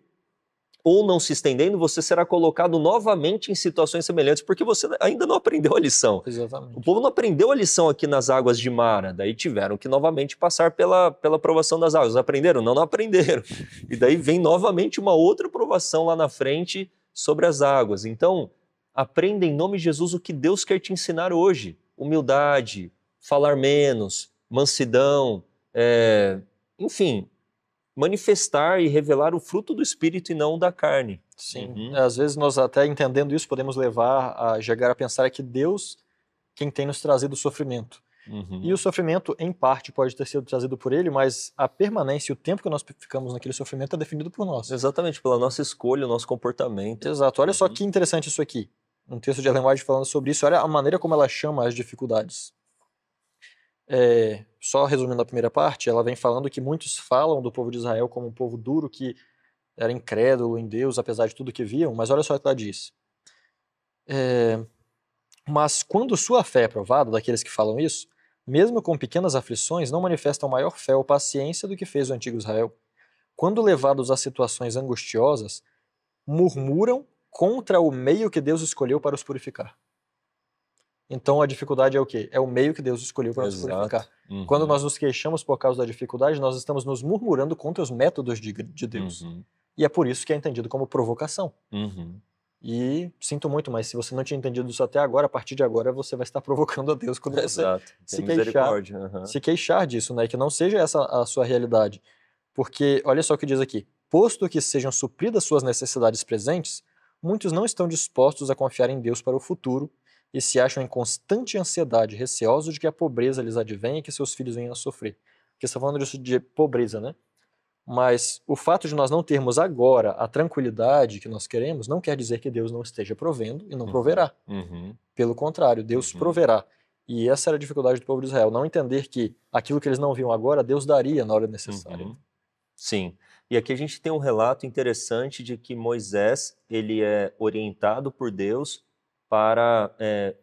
Ou não se estendendo, você será colocado novamente em situações semelhantes, porque você ainda não aprendeu a lição. Exatamente. O povo não aprendeu a lição aqui nas águas de Mara, daí tiveram que novamente passar pela provação das águas. Aprenderam? Não aprenderam. E daí vem novamente uma outra provação lá na frente sobre as águas. Então, aprenda em nome de Jesus o que Deus quer te ensinar hoje. Humildade, falar menos, mansidão, enfim, manifestar e revelar o fruto do Espírito e não da carne. Sim, às vezes nós até entendendo isso podemos levar a chegar a pensar que Deus quem tem nos trazido o sofrimento. E o sofrimento, em parte, pode ter sido trazido por ele, mas a permanência e o tempo que nós ficamos naquele sofrimento é definido por nós. Exatamente, pela nossa escolha, o nosso comportamento. Exato, olha só que interessante isso aqui. Um texto de Ellen White falando sobre isso, olha a maneira como ela chama as dificuldades. Só resumindo a primeira parte, ela vem falando que muitos falam do povo de Israel como um povo duro, que era incrédulo em Deus, apesar de tudo que viam, mas olha só o que ela diz. Mas quando sua fé é provada, daqueles que falam isso, mesmo com pequenas aflições, não manifestam maior fé ou paciência do que fez o antigo Israel. Quando levados a situações angustiosas, murmuram contra o meio que Deus escolheu para os purificar. Então a dificuldade é o quê? É o meio que Deus escolheu para nos purificar. Quando nós nos queixamos por causa da dificuldade, nós estamos nos murmurando contra os métodos de Deus. E é por isso que é entendido como provocação. E sinto muito, mas se você não tinha entendido isso até agora, a partir de agora você vai estar provocando a Deus quando você se queixar disso, né? Que não seja essa a sua realidade. Porque, olha só o que diz aqui. Posto que sejam supridas suas necessidades presentes, muitos não estão dispostos a confiar em Deus para o futuro e se acham em constante ansiedade, receosos de que a pobreza lhes advenha e que seus filhos venham a sofrer. Porque você está falando disso de pobreza, né? Mas o fato de nós não termos agora a tranquilidade que nós queremos não quer dizer que Deus não esteja provendo e não proverá. Pelo contrário, Deus proverá. E essa era a dificuldade do povo de Israel, não entender que aquilo que eles não viam agora, Deus daria na hora necessária. Sim. E aqui a gente tem um relato interessante de que Moisés ele é orientado por Deus para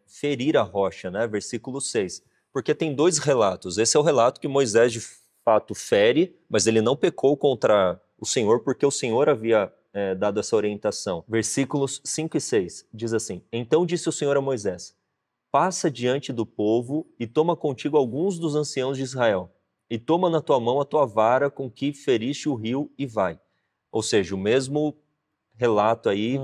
ferir a rocha, né? Versículo 6. Porque tem dois relatos. Esse é o relato que Moisés de fato fere, mas ele não pecou contra o Senhor porque o Senhor havia dado essa orientação. Versículos 5 e 6 diz assim: Então disse o Senhor a Moisés: passa diante do povo e toma contigo alguns dos anciãos de Israel, e toma na tua mão a tua vara com que feriste o rio e vai. Ou seja, o mesmo relato aí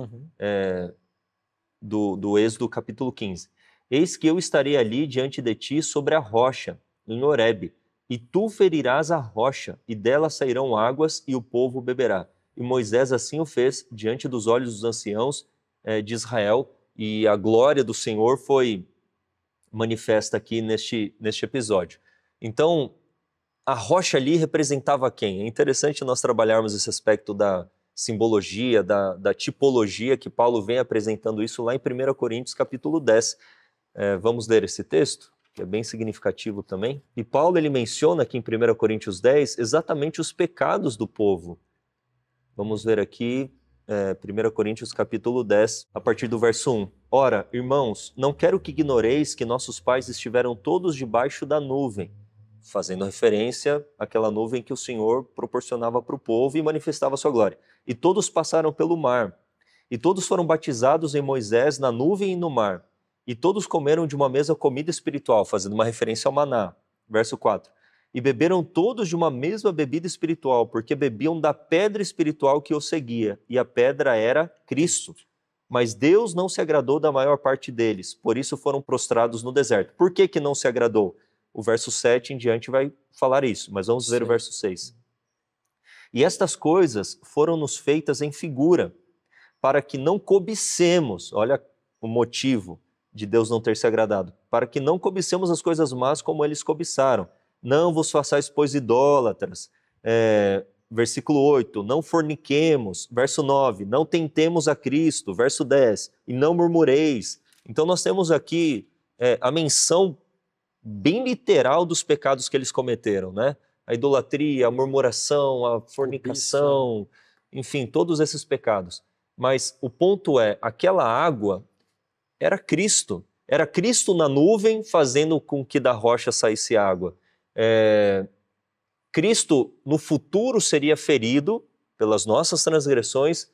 do Êxodo capítulo 15. Eis que eu estarei ali diante de ti sobre a rocha, em Horebe, e tu ferirás a rocha, e dela sairão águas, e o povo beberá. E Moisés assim o fez diante dos olhos dos anciãos de Israel, e a glória do Senhor foi manifesta aqui neste episódio. Então, a rocha ali representava quem? É interessante nós trabalharmos esse aspecto da simbologia, da tipologia, que Paulo vem apresentando isso lá em 1 Coríntios capítulo 10. Vamos ler esse texto, que é bem significativo também. E Paulo ele menciona aqui em 1 Coríntios 10 exatamente os pecados do povo. Vamos ver aqui 1 Coríntios capítulo 10, a partir do verso 1. Ora, irmãos, não quero que ignoreis que nossos pais estiveram todos debaixo da nuvem, fazendo referência àquela nuvem que o Senhor proporcionava para o povo e manifestava a sua glória. E todos passaram pelo mar, e todos foram batizados em Moisés na nuvem e no mar, e todos comeram de uma mesma comida espiritual, fazendo uma referência ao maná. Verso 4. E beberam todos de uma mesma bebida espiritual, porque bebiam da pedra espiritual que os seguia, e a pedra era Cristo. Mas Deus não se agradou da maior parte deles, por isso foram prostrados no deserto. Por que que não se agradou? O verso 7 em diante vai falar isso, mas vamos ver o verso 6. E estas coisas foram-nos feitas em figura, para que não cobicemos, olha o motivo de Deus não ter se agradado, para que não cobicemos as coisas más como eles cobiçaram. Não vos façais, pois, idólatras. Versículo 8, não forniquemos. Verso 9, não tentemos a Cristo. Verso 10, e não murmureis. Então nós temos aqui a menção bem literal dos pecados que eles cometeram, né? A idolatria, a murmuração, a fornicação, enfim, todos esses pecados. Mas o ponto é, aquela água era Cristo. Era Cristo na nuvem fazendo com que da rocha saísse água. Cristo no futuro seria ferido pelas nossas transgressões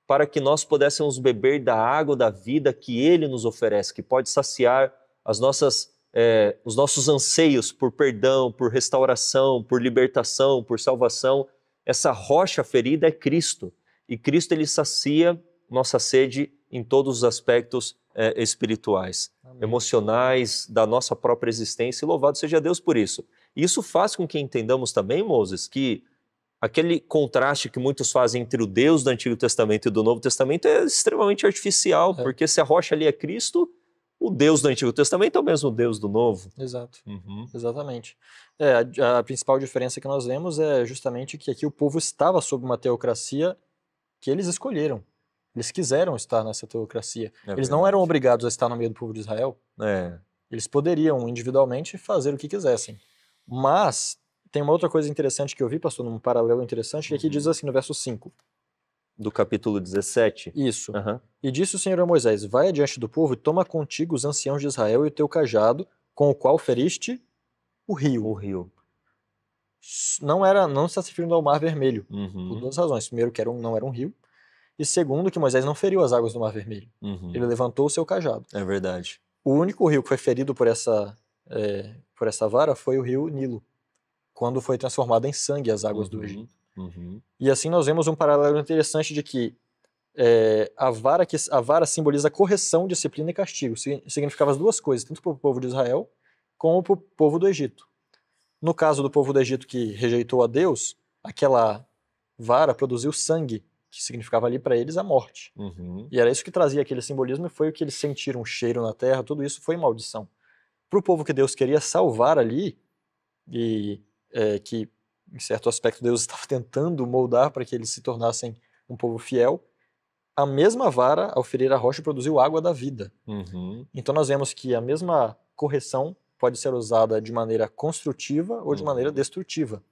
para que nós pudéssemos beber da água da vida que Ele nos oferece, que pode saciar os nossos anseios por perdão, por restauração, por libertação, por salvação. Essa rocha ferida é Cristo. E Cristo ele sacia nossa sede em todos os aspectos espirituais, Amém. Emocionais, da nossa própria existência. E louvado seja Deus por isso. Isso faz com que entendamos também, Moses, que aquele contraste que muitos fazem entre o Deus do Antigo Testamento e do Novo Testamento é extremamente artificial, porque se a rocha ali é Cristo, o Deus do Antigo Testamento é o mesmo Deus do Novo. Exato, exatamente. A principal diferença que nós vemos é justamente que aqui o povo estava sob uma teocracia que eles escolheram. Eles quiseram estar nessa teocracia. Eles não eram obrigados a estar no meio do povo de Israel. Eles poderiam individualmente fazer o que quisessem. Mas tem uma outra coisa interessante que eu vi, pastor, num paralelo interessante, que aqui diz assim no verso 5. Do capítulo 17? Isso. E disse o Senhor a Moisés, vai adiante do povo e toma contigo os anciãos de Israel e o teu cajado, com o qual feriste o rio. O rio. Não está se referindo ao Mar Vermelho, por duas razões. Primeiro, que não era um rio. E segundo, que Moisés não feriu as águas do Mar Vermelho. Ele levantou o seu cajado. É verdade. O único rio que foi ferido por essa vara foi o rio Nilo, quando foi transformado em sangue as águas do Egito. E assim nós vemos um paralelo interessante de que a vara simboliza correção, disciplina e castigo. Significava as duas coisas, tanto para o povo de Israel como para o povo do Egito. No caso do povo do Egito que rejeitou a Deus, aquela vara produziu sangue, que significava ali para eles a morte. E era isso que trazia aquele simbolismo e foi o que eles sentiram, um cheiro na terra, tudo isso foi maldição. Para o povo que Deus queria salvar ali, e que em certo aspecto Deus estava tentando moldar para que eles se tornassem um povo fiel, a mesma vara, ao ferir a rocha, produziu água da vida. Então nós vemos que a mesma correção pode ser usada de maneira construtiva ou de maneira destrutiva.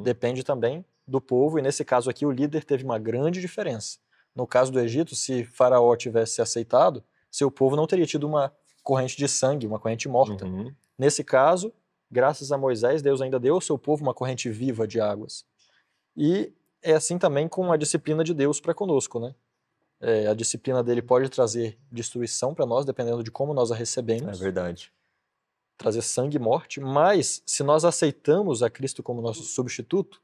Depende também do povo, e nesse caso aqui o líder teve uma grande diferença. No caso do Egito, se Faraó tivesse aceitado, seu povo não teria tido uma corrente de sangue, uma corrente morta. Nesse caso, graças a Moisés, Deus ainda deu ao seu povo uma corrente viva de águas. E é assim também com a disciplina de Deus para conosco, né? A disciplina dele pode trazer destruição para nós, dependendo de como nós a É recebemos, verdade. trazer sangue e morte, mas se nós aceitamos a Cristo como nosso substituto,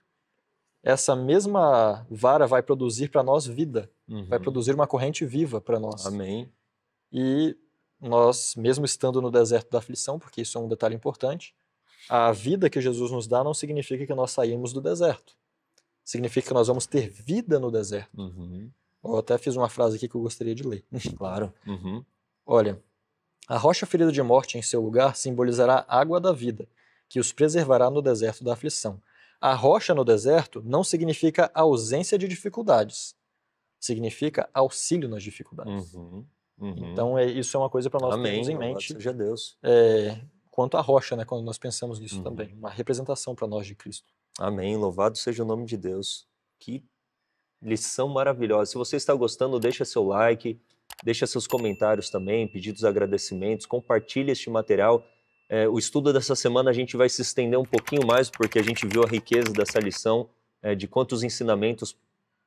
essa mesma vara vai produzir para nós vida, vai Uhum. produzir uma corrente viva para nós. Amém. E nós, mesmo estando no deserto da aflição, porque isso é um detalhe importante, a vida que Jesus nos dá não significa que nós saímos do deserto. Significa que nós vamos ter vida no deserto. Uhum. Eu até fiz uma frase aqui que eu gostaria de ler. Claro. Uhum. Olha, a rocha ferida de morte em seu lugar simbolizará a água da vida, que os preservará no deserto da aflição. A rocha no deserto não significa ausência de dificuldades, significa auxílio nas dificuldades. Uhum. Uhum. Então, isso é uma coisa para nós termos Amém. em Louvado mente seja Deus. quanto à rocha, né, quando nós pensamos nisso Uhum. também. Uma representação para nós de Cristo. Amém. Louvado seja o nome de Deus. Que lição maravilhosa. Se você está gostando, deixa seu like, deixa seus comentários também, pedidos, agradecimentos, compartilhe este material. O estudo dessa semana a gente vai se estender um pouquinho mais, porque a gente viu a riqueza dessa lição, de quantos ensinamentos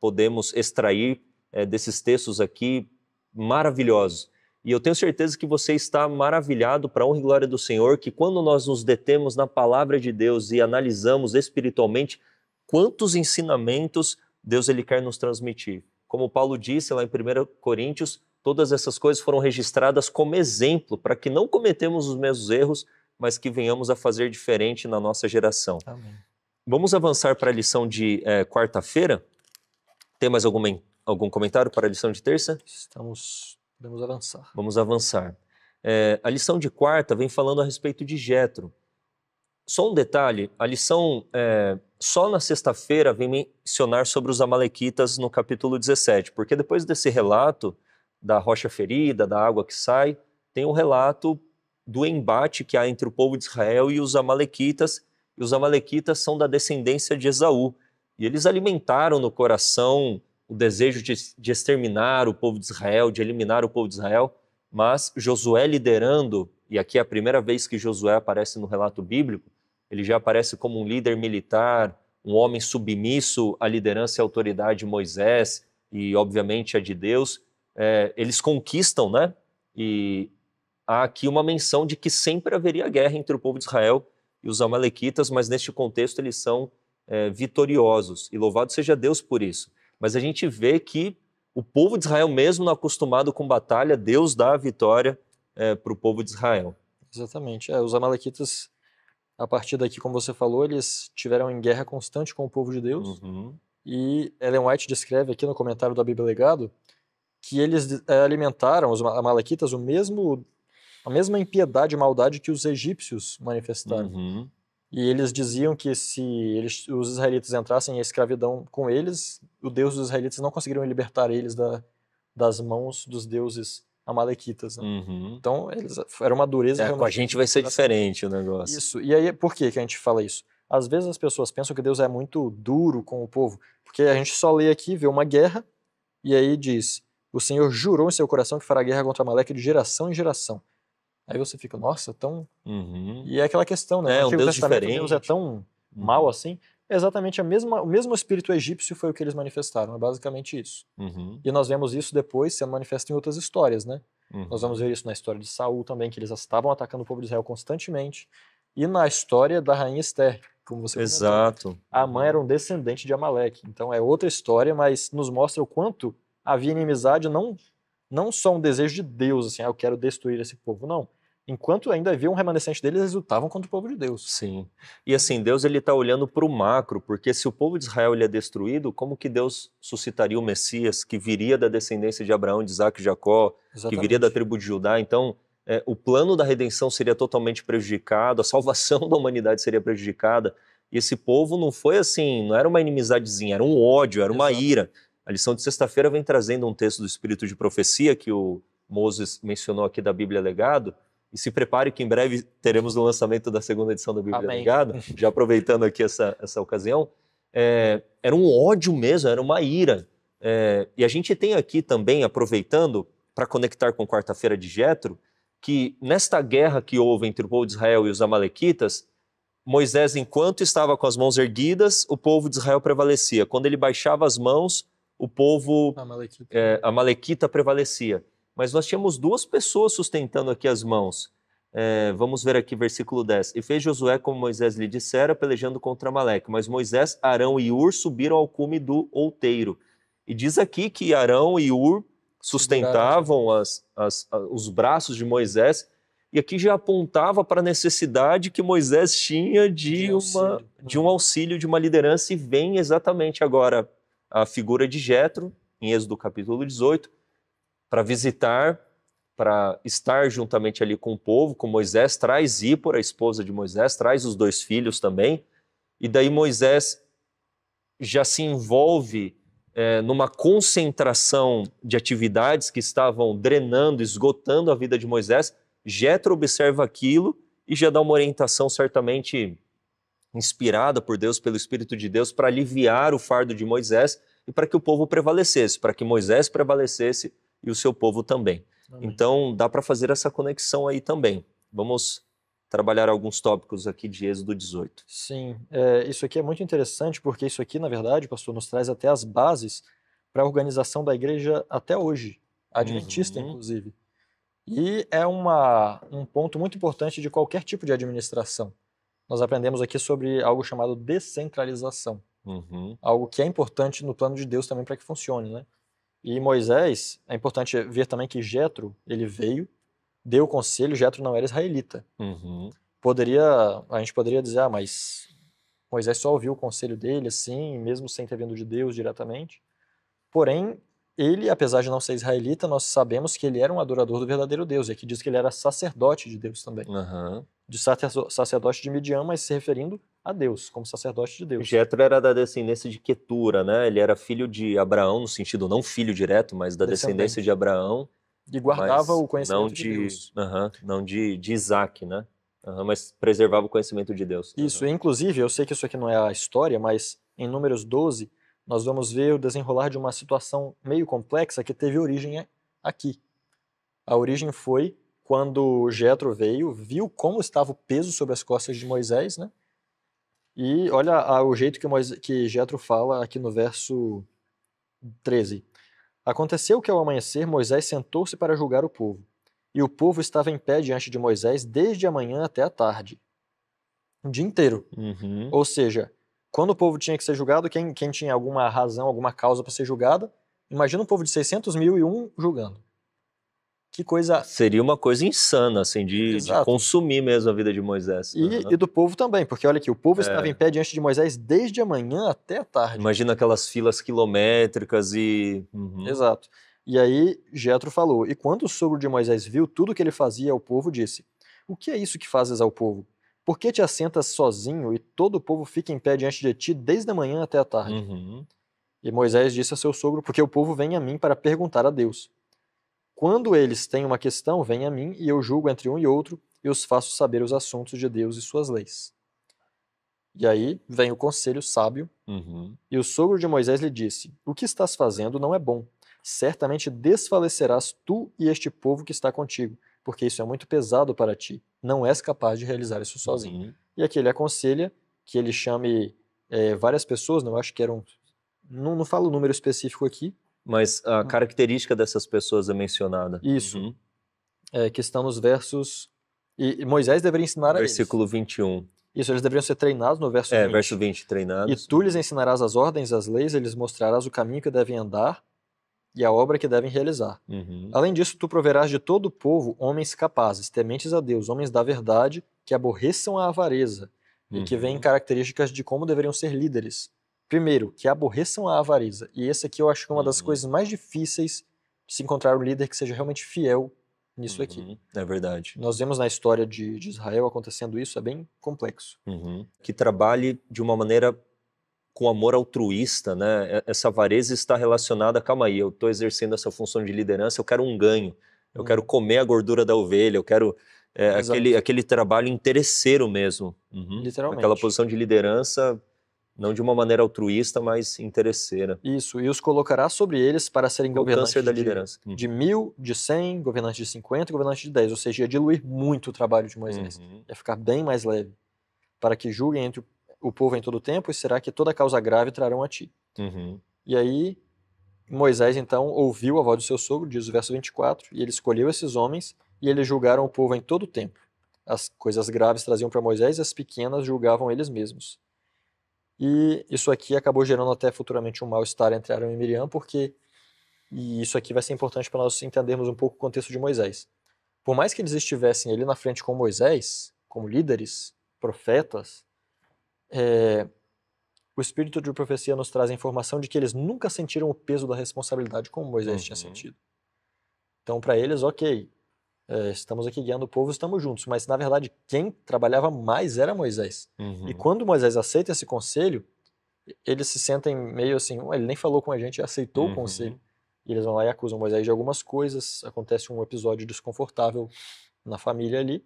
podemos extrair desses textos aqui maravilhosos. E eu tenho certeza que você está maravilhado, para a honra e glória do Senhor, que quando nós nos detemos na palavra de Deus e analisamos espiritualmente quantos ensinamentos Deus ele quer nos transmitir. Como Paulo disse lá em 1 Coríntios, todas essas coisas foram registradas como exemplo, para que não cometemos os mesmos erros, mas que venhamos a fazer diferente na nossa geração. Amém. Vamos avançar para a lição de quarta-feira? Tem mais algum comentário para a lição de terça? Podemos avançar. Vamos avançar. A lição de quarta vem falando a respeito de Jetro. Só um detalhe, a lição só na sexta-feira vem mencionar sobre os amalequitas no capítulo 17, porque depois desse relato da rocha ferida, da água que sai, tem um relato do embate que há entre o povo de Israel e os amalequitas são da descendência de Esaú, e eles alimentaram no coração o desejo de exterminar o povo de Israel, de eliminar o povo de Israel, mas Josué liderando, e aqui é a primeira vez que Josué aparece no relato bíblico, ele já aparece como um líder militar, um homem submisso à liderança e autoridade de Moisés e, obviamente, a de Deus. Eles conquistam, né? E há aqui uma menção de que sempre haveria guerra entre o povo de Israel e os amalequitas, mas neste contexto eles são vitoriosos. E louvado seja Deus por isso. Mas a gente vê que o povo de Israel, mesmo não acostumado com batalha, Deus dá a vitória para o povo de Israel. Exatamente. Os amalequitas, a partir daqui, como você falou, eles tiveram em guerra constante com o povo de Deus. Uhum. E Ellen White descreve aqui no comentário da Bíblia Legado que eles alimentaram, os amalequitas, a mesma impiedade e maldade que os egípcios manifestaram. Uhum. E eles diziam que se os israelitas entrassem em escravidão com eles, o Deus dos israelitas não conseguiriam libertar eles das mãos dos deuses amalequitas. Né? Uhum. Então, era uma dureza realmente. Com a gente vai ser diferente o negócio. Isso. E aí, por que a gente fala isso? Às vezes as pessoas pensam que Deus é muito duro com o povo, porque a gente só lê aqui, vê uma guerra, e aí diz: o Senhor jurou em seu coração que fará guerra contra Amaleque de geração em geração. Aí você fica, nossa, tão... Uhum. E é aquela questão, né? No um Antigo Deus Testamento, diferente. Deus é tão mal assim. É exatamente o mesmo espírito egípcio foi o que eles manifestaram, é basicamente isso. Uhum. E nós vemos isso depois sendo manifesto em outras histórias, né? Uhum. Nós vamos ver isso na história de Saul também, que eles estavam atacando o povo de Israel constantemente. E na história da rainha Esther, como você comentou. Exato. Amã era um descendente de Amaleque. Então é outra história, mas nos mostra o quanto havia inimizade, não só um desejo de Deus, assim, eu quero destruir esse povo, não. Enquanto ainda havia um remanescente deles, eles lutavam contra o povo de Deus. Sim. E assim, Deus ele está olhando para o macro, porque se o povo de Israel ele é destruído, como que Deus suscitaria o Messias que viria da descendência de Abraão, de Isaac e Jacó, Exatamente. que viria da tribo de Judá? Então, o plano da redenção seria totalmente prejudicado, a salvação da humanidade seria prejudicada. E esse povo não foi assim, não era uma inimizadezinha, era um ódio, era uma ira. A lição de sexta-feira vem trazendo um texto do Espírito de Profecia, que o Moses mencionou aqui da Bíblia Legado. E se prepare que em breve teremos o lançamento da segunda edição da Bíblia Legado, já aproveitando aqui essa ocasião. Era um ódio mesmo, era uma ira. E a gente tem aqui também, aproveitando, para conectar com quarta-feira de Jetro, que nesta guerra que houve entre o povo de Israel e os amalequitas, Moisés, enquanto estava com as mãos erguidas, o povo de Israel prevalecia. Quando ele baixava as mãos, o povo A amalequita prevalecia. Mas nós tínhamos 2 pessoas sustentando aqui as mãos. Vamos ver aqui versículo 10. E fez Josué como Moisés lhe dissera, pelejando contra Amaleque. Mas Moisés, Arão e Ur subiram ao cume do outeiro. E diz aqui que Arão e Ur sustentavam os braços de Moisés, e aqui já apontava para a necessidade que Moisés tinha de um auxílio, de uma liderança, e vem exatamente agora a figura de Jetro, em Êxodo capítulo 18, para visitar, para estar juntamente ali com o povo, com Moisés, traz Zípora, a esposa de Moisés, traz os 2 filhos também, e daí Moisés já se envolve numa concentração de atividades que estavam drenando, esgotando a vida de Moisés. Jetro observa aquilo e já dá uma orientação certamente inspirada por Deus, pelo Espírito de Deus, para aliviar o fardo de Moisés e para que o povo prevalecesse, para que Moisés prevalecesse e o seu povo também. Amém. Então, dá para fazer essa conexão aí também. Vamos trabalhar alguns tópicos aqui de Êxodo 18. Sim, isso aqui é muito interessante, porque isso aqui, na verdade, pastor, nos traz até as bases para a organização da igreja até hoje, adventista, inclusive. E é um ponto muito importante de qualquer tipo de administração. Nós aprendemos aqui sobre algo chamado descentralização. Algo que é importante no plano de Deus também para que funcione, né? E Moisés, é importante ver também que Jetro, ele veio, deu conselho. Jetro não era israelita. A gente poderia dizer, mas Moisés só ouviu o conselho dele, assim, mesmo sem ter vindo de Deus diretamente. Porém, ele, apesar de não ser israelita, nós sabemos que ele era um adorador do verdadeiro Deus. E aqui diz que ele era sacerdote de Deus também. De sacerdote de Midian, mas se referindo a Deus, como sacerdote de Deus. Jetro era da descendência de Quetura, né? Ele era filho de Abraão, no sentido não filho direto, mas da descendência de Abraão. E guardava o conhecimento de Deus. Não de Isaac, né? Mas preservava o conhecimento de Deus. Isso, inclusive, eu sei que isso aqui não é a história, mas em Números 12, nós vamos ver o desenrolar de uma situação meio complexa que teve origem aqui. A origem foi quando Jetro veio, viu como estava o peso sobre as costas de Moisés, né? E olha o jeito que Jetro fala aqui no verso 13. Aconteceu que ao amanhecer Moisés sentou-se para julgar o povo. E o povo estava em pé diante de Moisés desde a manhã até a tarde. O dia inteiro. Ou seja, quando o povo tinha que ser julgado, quem tinha alguma razão, alguma causa para ser julgada, imagina um povo de 600 mil e um julgando. Que coisa... Seria uma coisa insana, assim, de consumir mesmo a vida de Moisés. E do povo também, porque olha aqui, o povo estava em pé diante de Moisés desde a manhã até a tarde. Imagina aquelas filas quilométricas e... Exato. E aí Jetro falou, e quando o sogro de Moisés viu tudo que ele fazia ao povo, disse, o que é isso que fazes ao povo? Por que te assentas sozinho e todo o povo fica em pé diante de ti desde a manhã até a tarde? E Moisés disse a seu sogro, porque o povo vem a mim para perguntar a Deus. Quando eles têm uma questão, vêm a mim e eu julgo entre um e outro e os faço saber os assuntos de Deus e suas leis. E aí vem o conselho sábio. E o sogro de Moisés lhe disse, o que estás fazendo não é bom. Certamente desfalecerás tu e este povo que está contigo, porque isso é muito pesado para ti. Não és capaz de realizar isso sozinho. E aqui ele aconselha que ele chame várias pessoas, não acho que eram... Não falo o número específico aqui. Mas a característica dessas pessoas é mencionada. Isso. Que estão nos versos... E Moisés deveria ensinar a eles. Versículo 21. Isso, eles deveriam ser treinados no verso 20. Verso 20, treinados. E tu lhes ensinarás as ordens, as leis, e lhes mostrarás o caminho que devem andar e a obra que devem realizar. Além disso, tu proverás de todo o povo homens capazes, tementes a Deus, homens da verdade, que aborreçam a avareza, e que veem características de como deveriam ser líderes. Primeiro, que aborreçam a avareza. E esse aqui eu acho que é uma das coisas mais difíceis de se encontrar um líder que seja realmente fiel nisso aqui. É verdade. Nós vemos na história de Israel acontecendo isso, é bem complexo. Que trabalhe de uma maneira com amor altruísta, né? Essa avareza está relacionada, calma aí, eu estou exercendo essa função de liderança, eu quero um ganho, eu quero comer a gordura da ovelha, eu quero aquele trabalho interesseiro mesmo. Literalmente. Aquela posição de liderança, não de uma maneira altruísta, mas interesseira. Isso, e os colocará sobre eles para serem governantes da liderança. de 1000, de 100, governantes de 50, governantes de 10, ou seja, ia diluir muito o trabalho de Moisés. Ia ficar bem mais leve, para que julguem entre o povo em todo o tempo, e será que toda causa grave trarão a ti. E aí, Moisés, então, ouviu a voz do seu sogro, diz o verso 24, e ele escolheu esses homens, e eles julgaram o povo em todo o tempo. As coisas graves traziam para Moisés, e as pequenas julgavam eles mesmos. E isso aqui acabou gerando até futuramente um mal-estar entre Arão e Miriam, e isso aqui vai ser importante para nós entendermos um pouco o contexto de Moisés. Por mais que eles estivessem ali na frente com Moisés, como líderes, profetas, o espírito de profecia nos traz a informação de que eles nunca sentiram o peso da responsabilidade como Moisés tinha sentido. Então, para eles, ok, estamos aqui guiando o povo, estamos juntos, mas na verdade quem trabalhava mais era Moisés. E quando Moisés aceita esse conselho, eles se sentem meio assim, ele nem falou com a gente e aceitou o conselho. E eles vão lá e acusam Moisés de algumas coisas, acontece um episódio desconfortável na família ali,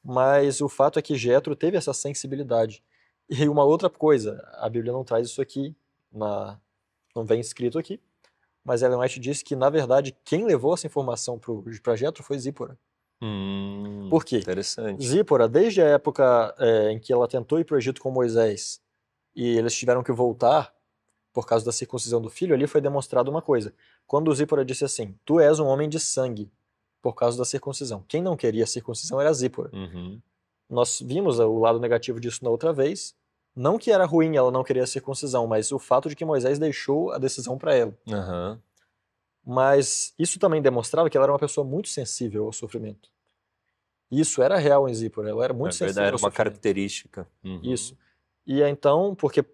mas o fato é que Jetro teve essa sensibilidade. E uma outra coisa, a Bíblia não traz isso aqui, não vem escrito aqui, mas Ellen White diz que, na verdade, quem levou essa informação para Jetro foi Zípora. Por quê? Interessante. Zípora, desde a época em que ela tentou ir para o Egito com Moisés e eles tiveram que voltar por causa da circuncisão do filho, ali foi demonstrado uma coisa. Quando Zípora disse assim, tu és um homem de sangue por causa da circuncisão. Quem não queria a circuncisão era Zípora. Nós vimos o lado negativo disso na outra vez. Não que era ruim ela não querer a circuncisão, mas o fato de que Moisés deixou a decisão para ela. Mas isso também demonstrava que ela era uma pessoa muito sensível ao sofrimento. Isso era real em Zípora, ela era muito sensível era ao uma sofrimento. característica. Isso. E então, porque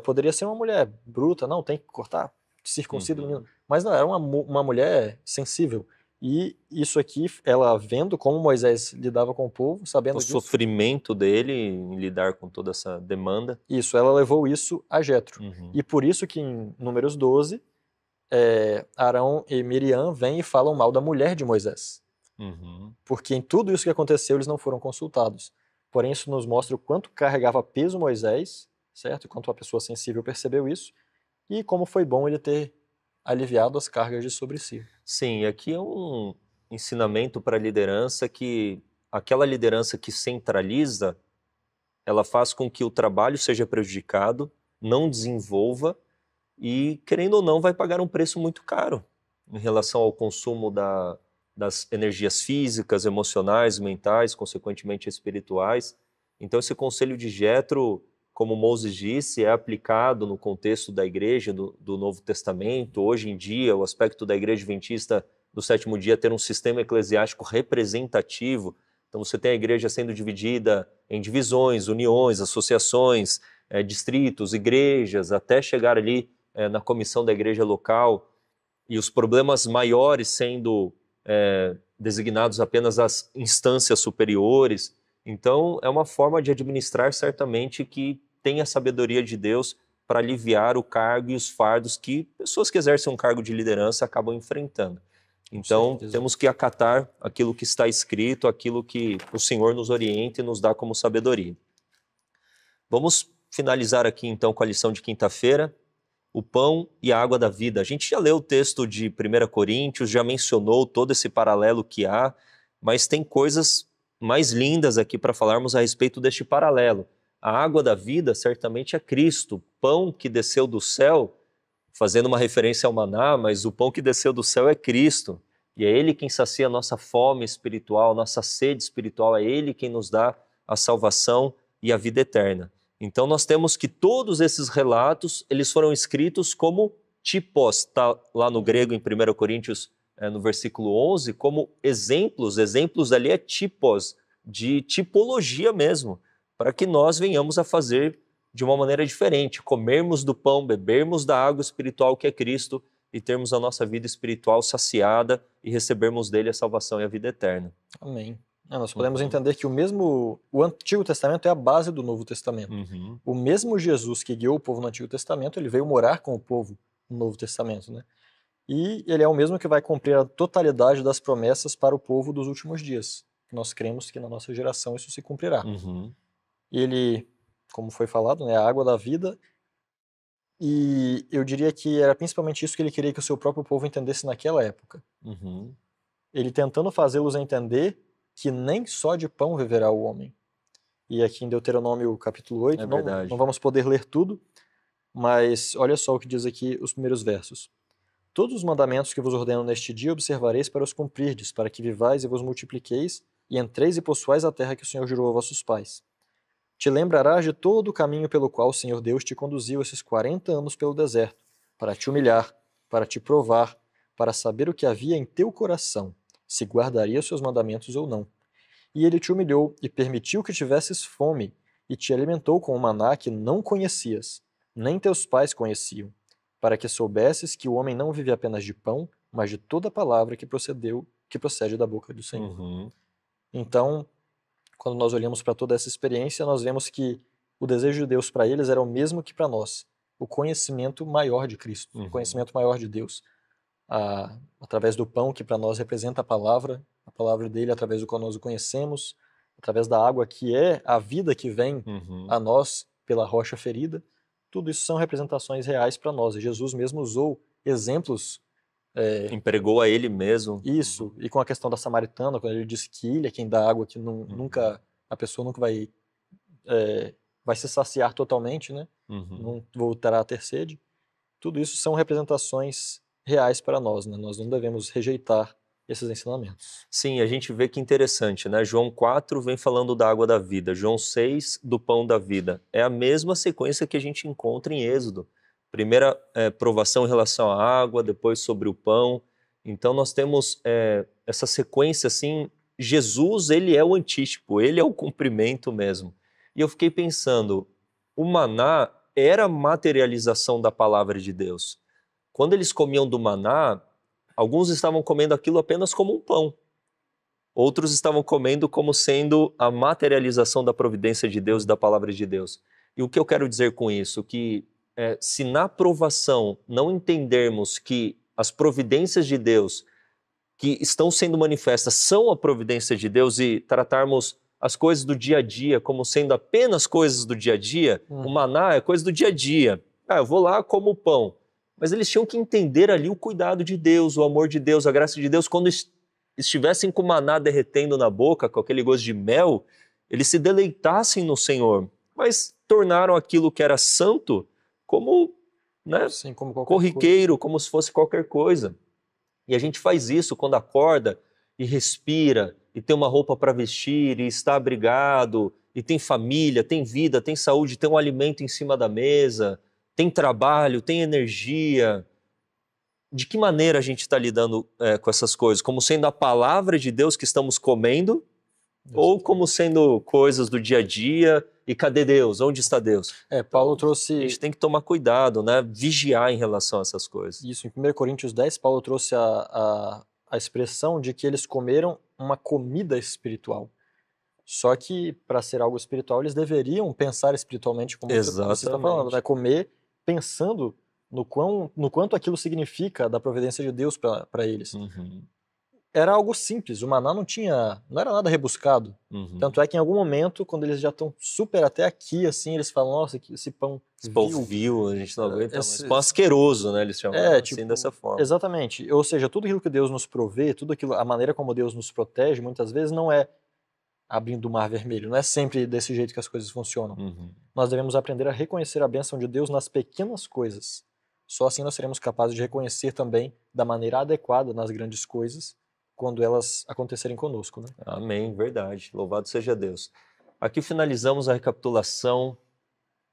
poderia ser uma mulher bruta, não, tem que cortar, circuncida o menino. Mas não, era uma mulher sensível. E isso aqui, ela vendo como Moisés lidava com o povo, sabendo disso. O sofrimento dele em lidar com toda essa demanda. Isso, ela levou isso a Jetro. E por isso que em Números 12, Arão e Miriam vêm e falam mal da mulher de Moisés. Porque em tudo isso que aconteceu, eles não foram consultados. Porém, isso nos mostra o quanto carregava peso Moisés, certo? E quanto a pessoa sensível percebeu isso. E como foi bom ele ter aliviado as cargas de sobre si. Sim, aqui é um ensinamento para a liderança que aquela liderança que centraliza, ela faz com que o trabalho seja prejudicado, não desenvolva e, querendo ou não, vai pagar um preço muito caro em relação ao consumo das energias físicas, emocionais, mentais, consequentemente espirituais. Então esse conselho de Jetro, como Moses disse, é aplicado no contexto da igreja do Novo Testamento. Hoje em dia, o aspecto da igreja adventista do sétimo dia é ter um sistema eclesiástico representativo. Então você tem a igreja sendo dividida em divisões, uniões, associações, distritos, igrejas, até chegar ali na comissão da igreja local, e os problemas maiores sendo designados apenas às instâncias superiores. Então, é uma forma de administrar certamente que tem a sabedoria de Deus para aliviar o cargo e os fardos que pessoas que exercem um cargo de liderança acabam enfrentando. Então, temos que acatar aquilo que está escrito, aquilo que o Senhor nos orienta e nos dá como sabedoria. Vamos finalizar aqui, então, com a lição de quinta-feira, o pão e a água da vida. A gente já leu o texto de 1 Coríntios, já mencionou todo esse paralelo que há, mas tem coisas mais lindas aqui para falarmos a respeito deste paralelo. A água da vida certamente é Cristo, pão que desceu do céu, fazendo uma referência ao maná, mas o pão que desceu do céu é Cristo, e é Ele quem sacia a nossa fome espiritual, nossa sede espiritual, é Ele quem nos dá a salvação e a vida eterna. Então nós temos que todos esses relatos, eles foram escritos como tipos, está lá no grego em 1 Coríntios, no versículo 11, como exemplos ali é tipos, de tipologia mesmo, para que nós venhamos a fazer de uma maneira diferente, comermos do pão, bebermos da água espiritual que é Cristo e termos a nossa vida espiritual saciada e recebermos dele a salvação e a vida eterna. Amém. Nós podemos entender que o Antigo Testamento é a base do Novo Testamento. O mesmo Jesus que guiou o povo no Antigo Testamento, ele veio morar com o povo no Novo Testamento, né? E ele é o mesmo que vai cumprir a totalidade das promessas para o povo dos últimos dias. Nós cremos que na nossa geração isso se cumprirá. Ele, como foi falado, é a água da vida, e eu diria que era principalmente isso que ele queria que o seu próprio povo entendesse naquela época. Ele tentando fazê-los entender que nem só de pão viverá o homem. E aqui em Deuteronômio capítulo 8, não vamos poder ler tudo, mas olha só o que diz aqui os primeiros versos. Todos os mandamentos que vos ordeno neste dia observareis para os cumprirdes, para que vivais e vos multipliqueis, e entreis e possuais a terra que o Senhor jurou a vossos pais. Te lembrarás de todo o caminho pelo qual o Senhor Deus te conduziu esses 40 anos pelo deserto, para te humilhar, para te provar, para saber o que havia em teu coração, se guardaria os seus mandamentos ou não. E ele te humilhou e permitiu que tivesses fome, e te alimentou com o maná que não conhecias, nem teus pais conheciam, para que soubesses que o homem não vive apenas de pão, mas de toda palavra que procede da boca do Senhor. Uhum. Então, quando nós olhamos para toda essa experiência, nós vemos que o desejo de Deus para eles era o mesmo que para nós, o conhecimento maior de Cristo, o conhecimento maior de Deus, através do pão que para nós representa a palavra dele através do qual nós o conhecemos, através da água que é a vida que vem a nós pela rocha ferida. Tudo isso são representações reais para nós. E Jesus mesmo usou exemplos. Empregou a ele mesmo. Isso, e com a questão da samaritana, quando ele disse que ele é quem dá água, que nunca, a pessoa nunca vai se saciar totalmente, né? Não voltará a ter sede. Tudo isso são representações reais para nós, né? Nós não devemos rejeitar esses ensinamentos. Sim, a gente vê que interessante, né? João 4 vem falando da água da vida, João 6 do pão da vida. É a mesma sequência que a gente encontra em Êxodo. Primeira provação em relação à água, depois sobre o pão. Então nós temos essa sequência assim, Jesus, ele é o antítipo, ele é o cumprimento mesmo. E eu fiquei pensando, o maná era a materialização da palavra de Deus. Quando eles comiam do maná, alguns estavam comendo aquilo apenas como um pão. Outros estavam comendo como sendo a materialização da providência de Deus e da palavra de Deus. E o que eu quero dizer com isso? Que se na provação não entendermos que as providências de Deus que estão sendo manifestas são a providência de Deus e tratarmos as coisas do dia a dia como sendo apenas coisas do dia a dia, o maná é coisa do dia a dia. Eu vou lá como pão. Mas eles tinham que entender ali o cuidado de Deus, o amor de Deus, a graça de Deus. Quando estivessem com o maná derretendo na boca, com aquele gosto de mel, eles se deleitassem no Senhor. Mas tornaram aquilo que era santo como, né, Sim, como corriqueiro, como se fosse qualquer coisa. E a gente faz isso quando acorda e respira, e tem uma roupa para vestir, e está abrigado, e tem família, tem vida, tem saúde, tem um alimento em cima da mesa, tem trabalho, tem energia. De que maneira a gente está lidando com essas coisas? Como sendo a palavra de Deus que estamos comendo, ou como sendo coisas do dia a dia? E cadê Deus? Onde está Deus? Paulo trouxe... A gente tem que tomar cuidado, né? Vigiar em relação a essas coisas. Isso, em 1 Coríntios 10, Paulo trouxe a expressão de que eles comeram uma comida espiritual. Só que, para ser algo espiritual, eles deveriam pensar espiritualmente, como você está falando, né? Comer pensando no quanto aquilo significa da providência de Deus para eles. Era algo simples, o maná não era nada rebuscado. Tanto é que em algum momento, quando eles já estão super até aqui, assim, eles falam, nossa, esse pão vil, a gente não aguenta mais. Pão asqueroso, né, eles chamam assim, dessa forma. Exatamente, ou seja, tudo aquilo que Deus nos provê, tudo aquilo, a maneira como Deus nos protege, muitas vezes não é abrindo o mar vermelho, não é sempre desse jeito que as coisas funcionam. Nós devemos aprender a reconhecer a bênção de Deus nas pequenas coisas. Só assim nós seremos capazes de reconhecer também da maneira adequada nas grandes coisas, quando elas acontecerem conosco, né? Amém, verdade. Louvado seja Deus. Aqui finalizamos a recapitulação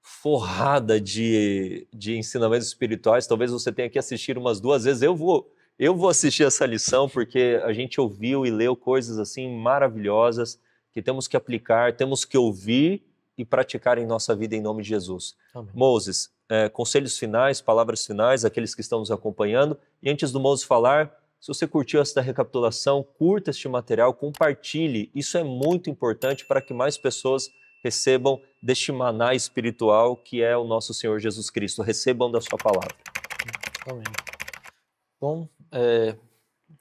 forrada de ensinamentos espirituais. Talvez você tenha que assistir umas 2 vezes. Eu vou assistir essa lição porque a gente ouviu e leu coisas assim maravilhosas que temos que aplicar, temos que ouvir e praticar em nossa vida em nome de Jesus. Amém. Moses, conselhos finais, palavras finais, aqueles que estão nos acompanhando. E antes do Moses falar, se você curtiu esta recapitulação, curta este material, compartilhe. Isso é muito importante para que mais pessoas recebam deste maná espiritual que é o nosso Senhor Jesus Cristo. Recebam da sua palavra. Amém. Bom,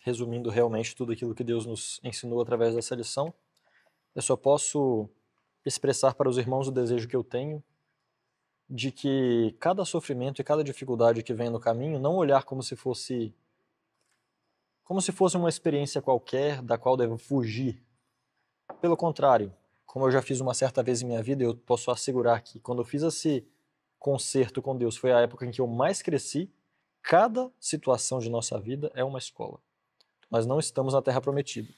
resumindo realmente tudo aquilo que Deus nos ensinou através dessa lição, eu só posso expressar para os irmãos o desejo que eu tenho de que cada sofrimento e cada dificuldade que vem no caminho, não olhar como se fosse uma experiência qualquer da qual devo fugir. Pelo contrário, como eu já fiz uma certa vez em minha vida, eu posso assegurar que quando eu fiz esse concerto com Deus, foi a época em que eu mais cresci Cada situação de nossa vida é uma escola. Nós não estamos na Terra Prometida.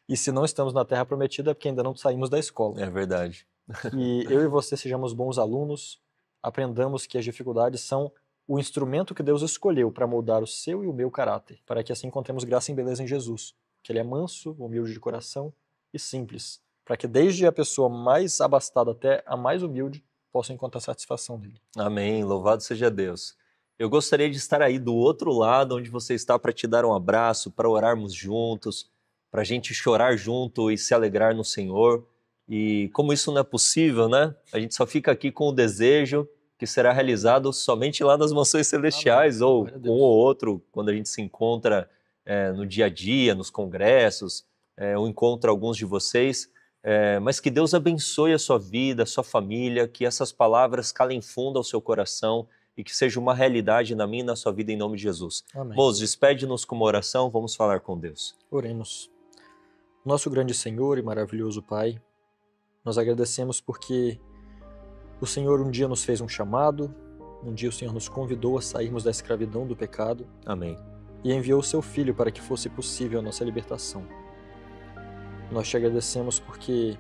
E se não estamos na Terra Prometida é porque ainda não saímos da escola. É verdade. Que eu e você sejamos bons alunos, aprendamos que as dificuldades são o instrumento que Deus escolheu para moldar o seu e o meu caráter, para que assim encontremos graça e beleza em Jesus, que ele é manso, humilde de coração e simples, para que desde a pessoa mais abastada até a mais humilde possa encontrar satisfação nele. Amém, louvado seja Deus. Eu gostaria de estar aí do outro lado, onde você está, para te dar um abraço, para orarmos juntos, para a gente chorar junto e se alegrar no Senhor. E como isso não é possível, né? A gente só fica aqui com o desejo que será realizado somente lá nas mansões celestiais, Amém. ou Glória a um Deus. ou outro, quando a gente se encontra no dia a dia, nos congressos, ou encontra alguns de vocês. Mas que Deus abençoe a sua vida, a sua família, que essas palavras calem fundo ao seu coração e que seja uma realidade na minha e na sua vida, em nome de Jesus. Amém. Moços, despede-nos com uma oração, vamos falar com Deus. Oremos. Nosso grande Senhor e maravilhoso Pai, nós agradecemos porque o Senhor um dia nos fez um chamado, um dia o Senhor nos convidou a sairmos da escravidão do pecado Amém. e enviou o seu Filho para que fosse possível a nossa libertação. Nós te agradecemos porque,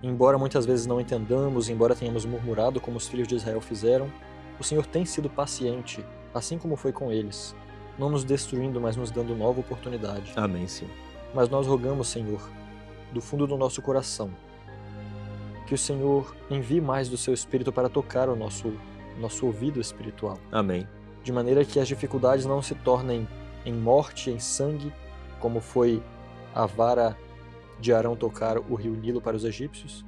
embora muitas vezes não entendamos, embora tenhamos murmurado como os filhos de Israel fizeram, o Senhor tem sido paciente, assim como foi com eles, não nos destruindo, mas nos dando nova oportunidade. Amém, Senhor. Mas nós rogamos, Senhor, do fundo do nosso coração, que o Senhor envie mais do seu Espírito para tocar o nosso ouvido espiritual. Amém. De maneira que as dificuldades não se tornem em morte, em sangue, como foi a vara de Arão tocar o rio Nilo para os egípcios,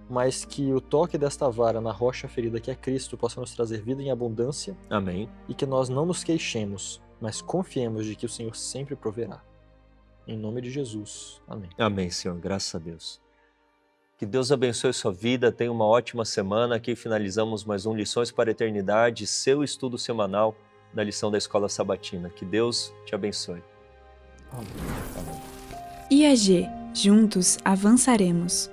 mas que o toque desta vara na rocha ferida que é Cristo possa nos trazer vida em abundância. Amém. E que nós não nos queixemos, mas confiemos de que o Senhor sempre proverá. Em nome de Jesus. Amém. Amém, Senhor. Graças a Deus. Que Deus abençoe a sua vida, tenha uma ótima semana. Aqui finalizamos mais um Lições para a Eternidade, seu estudo semanal da lição da Escola Sabatina. Que Deus te abençoe. Amém. Amém. IAG, juntos avançaremos.